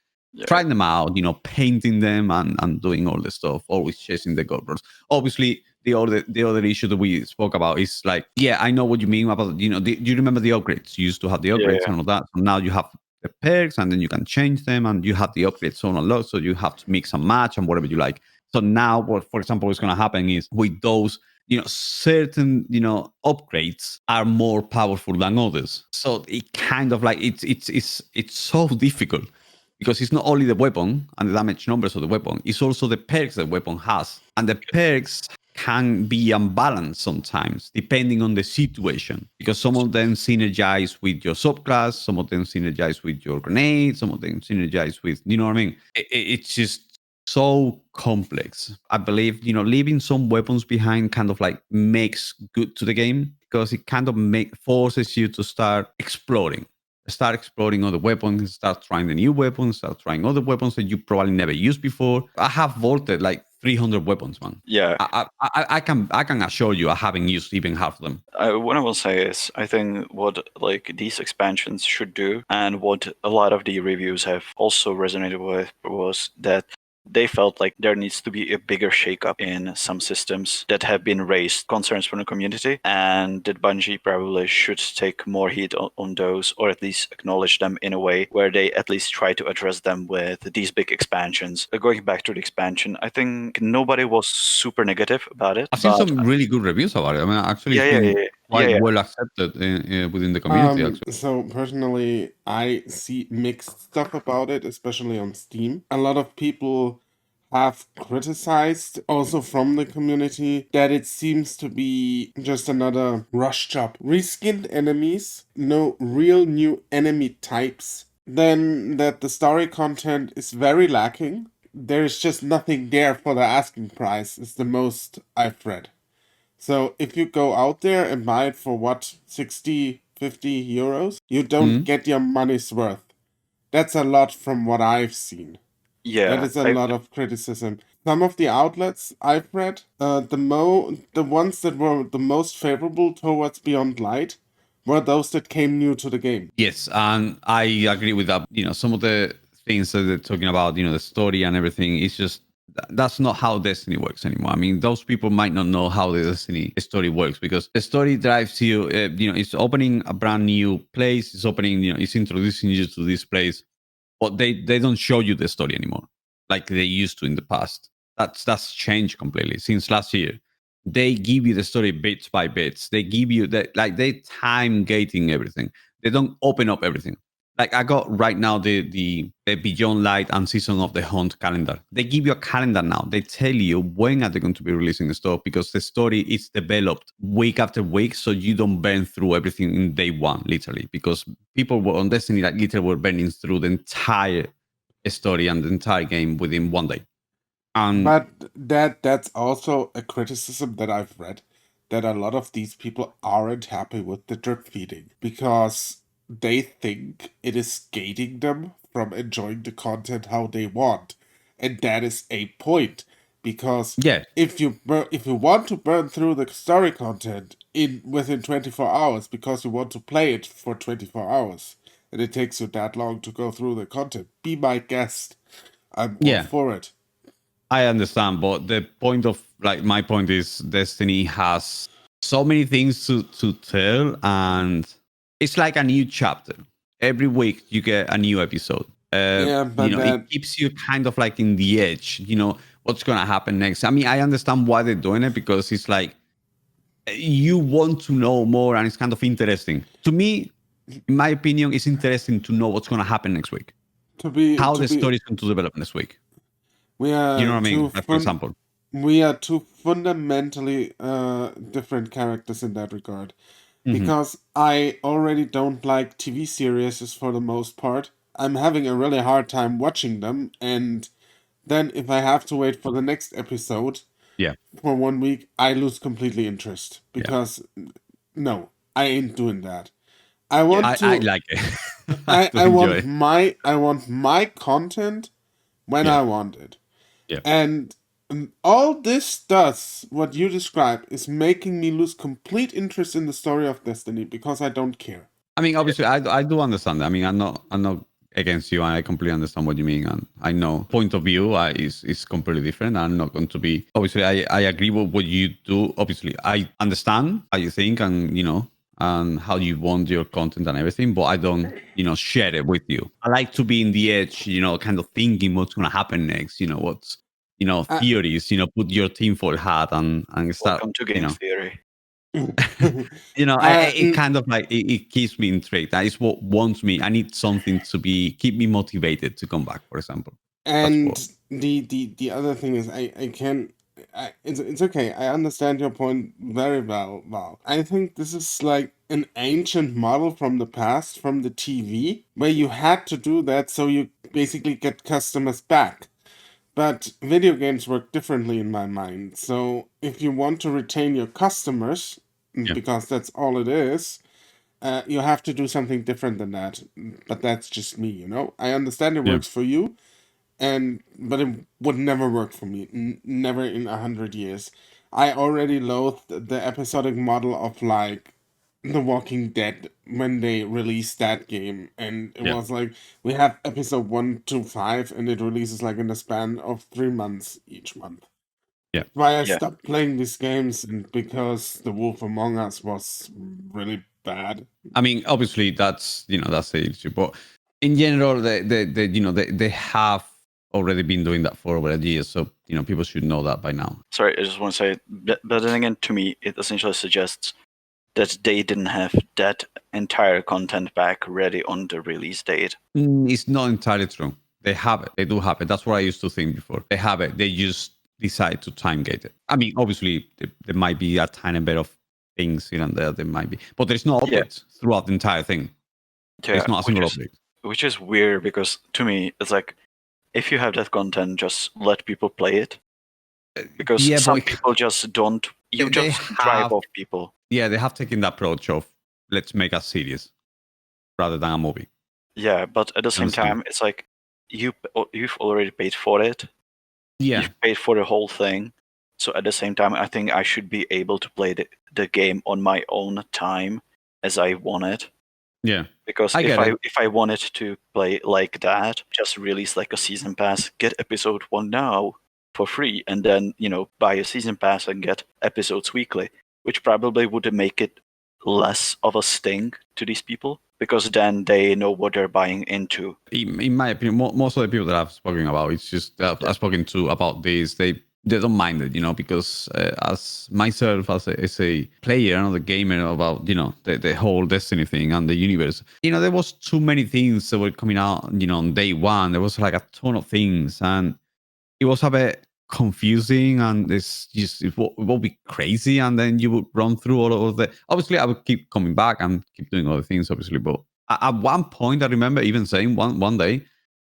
trying them out. Painting them and doing all the stuff. Always chasing the gold bars. Obviously, the other issue that we spoke about is like, yeah, I know what you mean about, do you remember the upgrades? You used to have the upgrades and all that. So now you have the perks and then you can change them and you have the upgrades on unlocked. So you have to mix and match and whatever you like. So now what, for example, what's going to happen is with those, certain, upgrades are more powerful than others. So it kind of like, it's so difficult because it's not only the weapon and the damage numbers of the weapon, it's also the perks the weapon has. And the perks can be unbalanced sometimes depending on the situation because some of them synergize with your subclass, some of them synergize with your grenade, some of them synergize with, you know what I mean? It's just so complex. I believe, leaving some weapons behind kind of like makes good to the game because it kind of forces you to start exploring other weapons, start trying the new weapons, start trying other weapons that you probably never used before. I have vaulted like 300 weapons, man. Yeah. I can assure you I haven't used even half of them. What I will say is, I think what like these expansions should do, and what a lot of the reviews have also resonated with, was that they felt like there needs to be a bigger shakeup in some systems that have been raised concerns from the community, and that Bungie probably should take more heed on those, or at least acknowledge them in a way where they at least try to address them with these big expansions. Going back to the expansion, I think nobody was super negative about it. I've seen some really good reviews about it. I mean, actually, it's been quite well accepted within the community. Actually. So personally, I see mixed stuff about it, especially on Steam. A lot of people have criticized, also from the community, that it seems to be just another rush job. Reskinned enemies, no real new enemy types. Then that the story content is very lacking. There's just nothing there for the asking price, is the most I've read. So if you go out there and buy it for what, 60, 50 euros, you don't get your money's worth. That's a lot from what I've seen. Yeah, that is a lot of criticism. Some of the outlets I've read, the ones that were the most favorable towards Beyond Light were those that came new to the game. Yes, and I agree with that. Some of the things that they're talking about, the story and everything, it's just that's not how Destiny works anymore. I mean, those people might not know how the Destiny story works because the story drives you. It's opening a brand new place. It's opening. It's introducing you to this place, but they don't show you the story anymore like they used to in the past. That's changed completely since last year. They give you the story bits by bits. They give you that, like they time gating everything. They don't open up everything. Like I got right now the Beyond Light and Season of the Hunt calendar. They give you a calendar now. They tell you when are they going to be releasing the stuff because the story is developed week after week, so you don't burn through everything in day one, literally. Because people were on Destiny like literally were burning through the entire story and the entire game within one day. But that's also a criticism that I've read, that a lot of these people aren't happy with the drip feeding because they think it is gating them from enjoying the content how they want, and that is a point because if you want to burn through the story content within 24 hours because you want to play it for 24 hours and it takes you that long to go through the content, be my guest. I'm all for it. I understand, but the point of like my point is Destiny has so many things to tell, and it's like a new chapter. Every week you get a new episode. Yeah, but It keeps you kind of like in the edge. What's gonna happen next. I mean, I understand why they're doing it, because it's like you want to know more, and it's kind of interesting. To me, in my opinion, it's interesting to know what's gonna happen next week. How the story is going to develop next week. we You know are what I mean? Like, for example. we are two fundamentally different characters in that regard. Because I already don't like TV series for the most part. I'm having a really hard time watching them, and then if I have to wait for the next episode Yeah. for 1 week, I lose completely interest. Because no, I ain't doing that. I want I like it. I want my content when I want it. Yeah. And all this does, what you described, is making me lose complete interest in the story of Destiny because I don't care. I mean, obviously, I do understand that. I mean, I'm not against you. I completely understand what you mean, and I know point of view is completely different. I'm not going to be. Obviously, I agree with what you do. Obviously, I understand how you think, and and how you want your content and everything, but I don't, share it with you. I like to be in the edge, kind of thinking what's going to happen next. What's theories. Put your tinfoil hat and start. Welcome to game theory. It kind of like it keeps me intrigued. That is what wants me. I need something to keep me motivated to come back, for example. And the other thing is it's okay. I understand your point very well, Val. I think this is like an ancient model from the past, from the TV, where you had to do that so you basically get customers back. But video games work differently in my mind. So if you want to retain your customers, because that's all it is, you have to do something different than that. But that's just me, I understand it works for you, but it would never work for me. Never in 100 years. I already loathed the episodic model of like The Walking Dead when they released that game, and it was like we have episode 1 to 5, and it releases like in the span of 3 months each month. Yeah. Why I stopped playing these games, and because The Wolf Among Us was really bad. I mean, obviously that's that's the issue, but in general, they have already been doing that for over a year, so people should know that by now. Sorry, I just want to say, but then again, to me, it essentially suggests that they didn't have that entire content back ready on the release date. It's not entirely true. They have it. They do have it. That's what I used to think before. They have it. They just decide to time gate it. I mean, obviously, there might be a tiny bit of things here and there might be, but there's no updates throughout the entire thing. There's not a single update. Which is weird, because to me, it's like, if you have that content, just let people play it. Because some people just don't. You just drive off people. Yeah, they have taken the approach of let's make a series rather than a movie. Yeah, but at the same time, it's like you've already paid for it. Yeah, you've paid for the whole thing. So at the same time, I think I should be able to play the game on my own time as I want it. Yeah, because if I wanted to play like that, just release like a season pass, get episode 1 now for free, and then buy a season pass and get episodes weekly, which probably would make it less of a sting to these people, because then they know what they're buying into. In my opinion, most of the people that I've spoken about, it's just I've spoken to about this, they don't mind it, because as myself, as a player and a gamer about, the whole Destiny thing and the universe, there was too many things that were coming out, on day one. There was like a ton of things, and it was a bit confusing, and it would be crazy, and then you would run through all of the. Obviously, I would keep coming back and keep doing other things, obviously, but at one point, I remember even saying one day,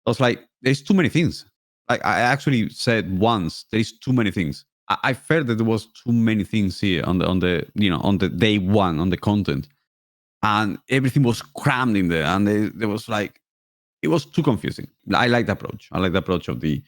I was like, "There's too many things." Like I actually said once, there's too many things. I felt that there was too many things here on the day one on the content, and everything was crammed in there, and there was like, it was too confusing. I like the approach. I like the approach of the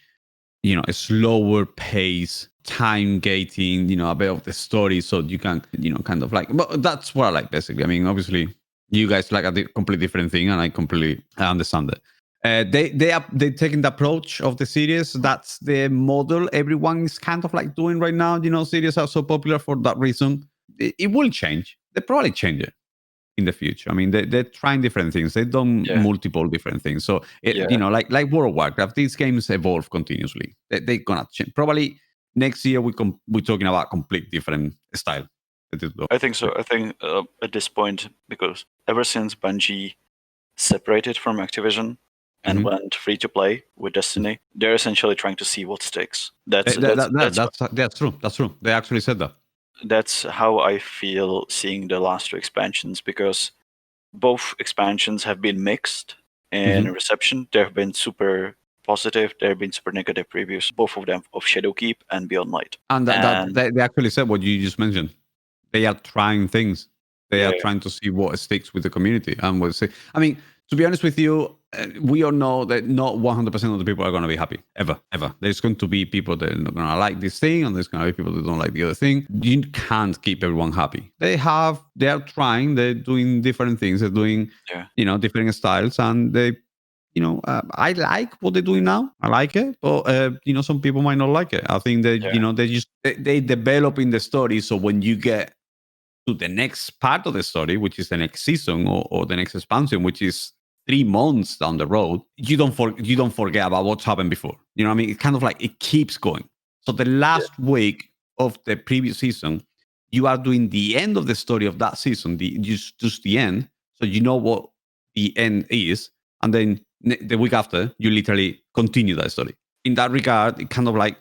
a slower pace, time gating, a bit of the story, so you can kind of like. But that's what I like basically. I mean, obviously, you guys like a completely different thing, and I understand it. They're taking the approach of the series. That's the model everyone is kind of like doing right now. Series are so popular for that reason. It will change. They probably change it in the future. I mean, they're trying different things. They've done multiple different things. So like World of Warcraft, these games evolve continuously. They're gonna change. Probably next year we're talking about complete different style. I think so. I think at this point, because ever since Bungie separated from Activision and went free to play with Destiny, they're essentially trying to see what sticks. That's true. That's true. They actually said that. That's how I feel seeing the last two expansions, because both expansions have been mixed in reception. There have been super positive, there have been super negative previews, both of them, of Shadowkeep and Beyond Light. And they actually said what you just mentioned. They are trying things. They are trying to see what sticks with the community. And we'll see. I mean, to be honest with you, we all know that not 100% of the people are going to be happy, ever. There's going to be people that are not going to like this thing, and there's going to be people that don't like the other thing. You can't keep everyone happy. They are trying, they're doing different things, they're doing, different styles, and they, I like what they're doing now. I like it, but some people might not like it. I think that they develop in the story, so when you get to the next part of the story, which is the next season or the next expansion, which is 3 months down the road, you don't forget about what's happened before. You know what I mean? It's kind of like it keeps going. So the last week of the previous season, you are doing the end of the story of that season, just the end. So you know what the end is, and then the week after, you literally continue that story. In that regard, it kind of like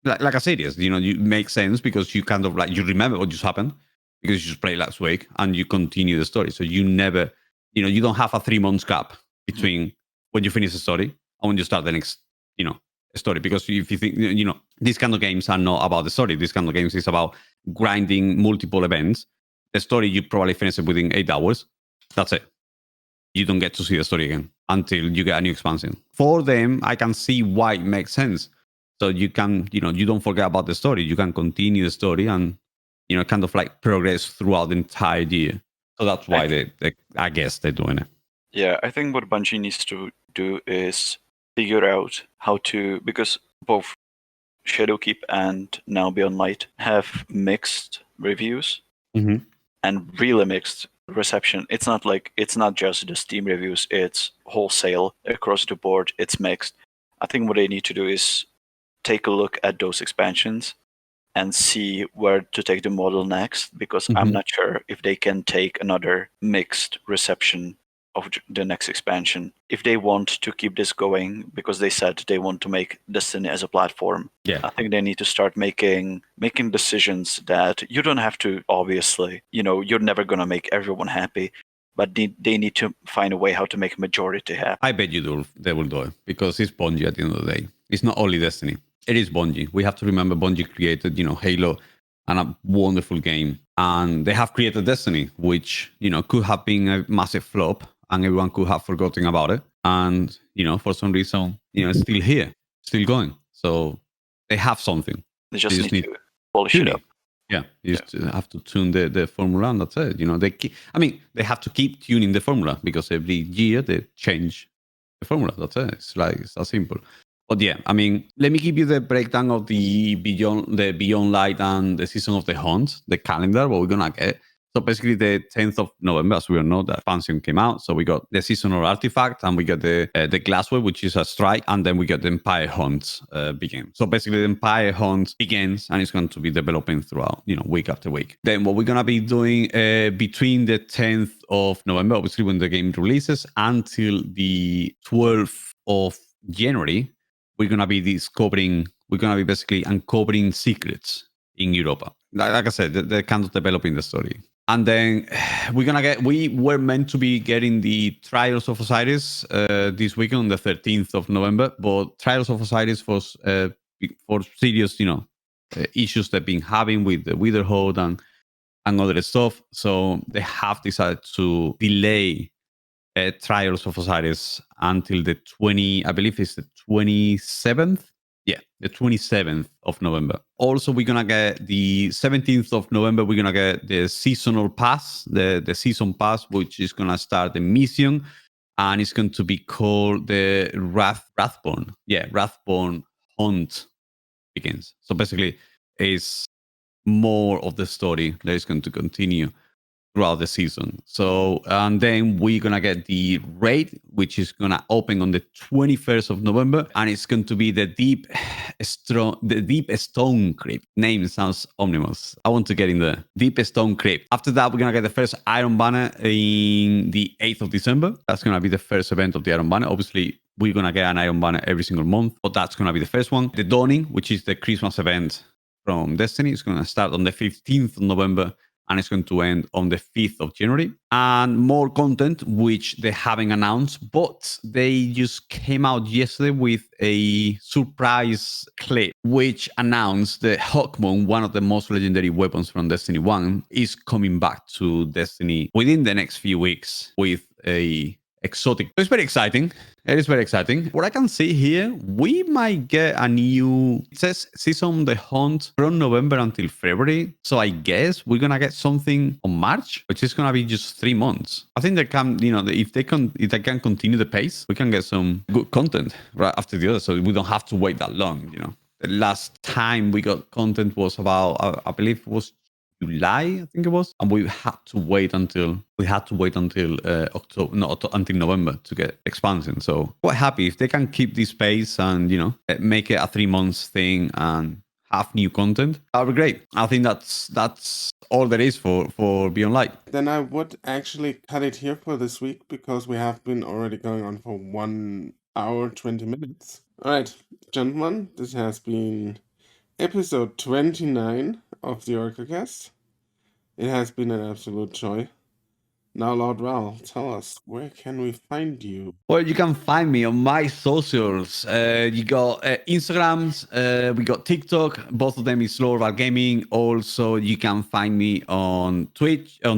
like a series. You make sense because you kind of like you remember what just happened, because you just played last week and you continue the story. So you never, you don't have a 3 months gap between when you finish the story and when you start the next, story. Because if you think, these kind of games are not about the story. These kind of games is about grinding multiple events. The story, you probably finish it within 8 hours. That's it. You don't get to see the story again until you get a new expansion. For them, I can see why it makes sense. So you can, you don't forget about the story. You can continue the story and, kind of like progress throughout the entire year. So that's why I guess they're doing it. Yeah, I think what Bungie needs to do is figure out how to, because both Shadowkeep and now Beyond Light have mixed reviews and really mixed reception. It's not just the Steam reviews, it's wholesale across the board, it's mixed. I think what they need to do is take a look at those expansions and see where to take the model next, because I'm not sure if they can take another mixed reception of the next expansion if they want to keep this going, because they said they want to make Destiny as a platform. I think they need to start making decisions that you don't have to, obviously, you're never going to make everyone happy, but they need to find a way how to make a majority happy. I bet they will do it, because it's Bungie at the end of the day. It's not only Destiny. It is Bungie. We have to remember Bungie created, Halo, and a wonderful game. And they have created Destiny, which, could have been a massive flop and everyone could have forgotten about it. And, for some reason, it's still here, still going. So they have something. They just need to polish it up. Yeah, you just have to tune the formula, and that's it. They have to keep tuning the formula, because every year they change the formula. That's it. It's that simple. But yeah, let me give you the breakdown of the Beyond Light and the Season of the Hunt, the calendar, what we're gonna get. So basically, the 10th of November, as we all know, the expansion came out. So we got the Seasonal Artifact, and we got the Glassware, which is a strike, and then we got the Empire Hunt begin. So basically, the Empire Hunt begins, and it's going to be developing throughout, week after week. Then what we're gonna be doing between the 10th of November, obviously when the game releases, until the 12th of January, we're going to be basically uncovering secrets in Europa. Like I said, they're kind of developing the story. And then we were meant to be getting the Trials of Osiris this weekend on the 13th of November, but Trials of Osiris was for serious, issues they've been having with the Witherhoard and other stuff. So they have decided to delay Trials of Osiris until the 27th. Yeah, the 27th of November. Also, we're going to get the 17th of November, we're going to get the seasonal pass, the season pass, which is going to start the mission. and it's going to be called the Wrathborn. Yeah, Wrathborn Hunt begins. So basically, it's more of the story that is going to continue throughout the season. So, and then we're gonna get the raid, which is gonna open on the 21st of November, and it's going to be the Deep Stone Crypt. Name sounds ominous. I want to get in the Deep Stone Crypt. After that, we're gonna get the first Iron Banner in the 8th of December. That's gonna be the first event of the Iron Banner. Obviously, we're gonna get an Iron Banner every single month, but that's gonna be the first one. The Dawning, which is the Christmas event from Destiny, is gonna start on the 15th of November, and it's going to end on the 5th of January. And more content, which they haven't announced, but they just came out yesterday with a surprise clip, which announced that Hawkmoon, one of the most legendary weapons from Destiny 1, is coming back to Destiny within the next few weeks with a exotic. It's very exciting. It is very exciting. What I can see here, we might get a new, it says Season of the Hunt from November until February. So I guess we're going to get something on March, which is going to be just 3 months. I think they can, if they can continue the pace, we can get some good content right after the other. So we don't have to wait that long, The last time we got content was about, I believe it was July, I think it was, and we had to wait until October, until November to get expansion. So quite happy if they can keep this pace and make it a 3 months thing and have new content. That would be great. I think that's all there is for Beyond Light. Then I would actually cut it here for this week because we have been already going on for 1 hour 20 minutes. All right, gentlemen, this has been episode 29 of the Orcocast. It has been an absolute joy. Now, Lord Val, tell us, where can we find you? Well, you can find me on my socials. You got Instagrams, we got TikTok. Both of them is Lord Val Gaming. Also, you can find me on Twitter,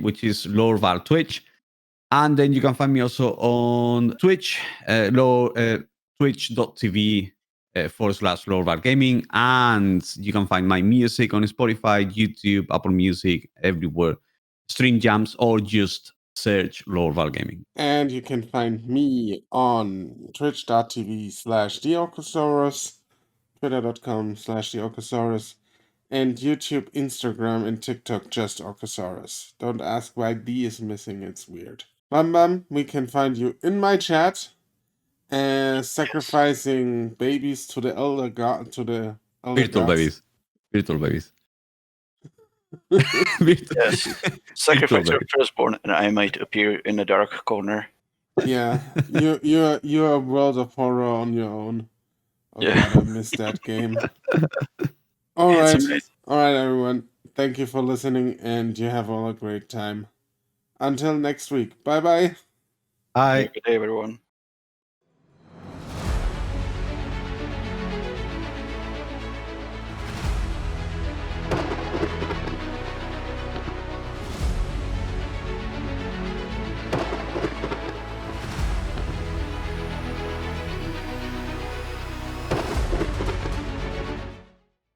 which is Lord Val Twitch. And then you can find me also on Twitch, twitch.tv /Lord Val Gaming. And you can find my music on Spotify, YouTube, Apple Music, everywhere. Stream jams, or just search Lord Val Gaming. And you can find me on twitch.tv/theorcosaurus, twitter.com/theorcosaurus, and YouTube, Instagram, and TikTok just Orcosaurus. Don't ask why D is missing, it's weird. Bam, we can find you in my chat, sacrificing babies to the elder god, to the elder Virtual gods. babies. Yes. Sacrifice your firstborn, and I might appear in a dark corner. Yeah, you're a world of horror on your own. Oh Yeah. God, I missed that game. All right, everyone. Thank you for listening, and you have all a great time. Until next week. Bye-bye. Bye. Good day, everyone.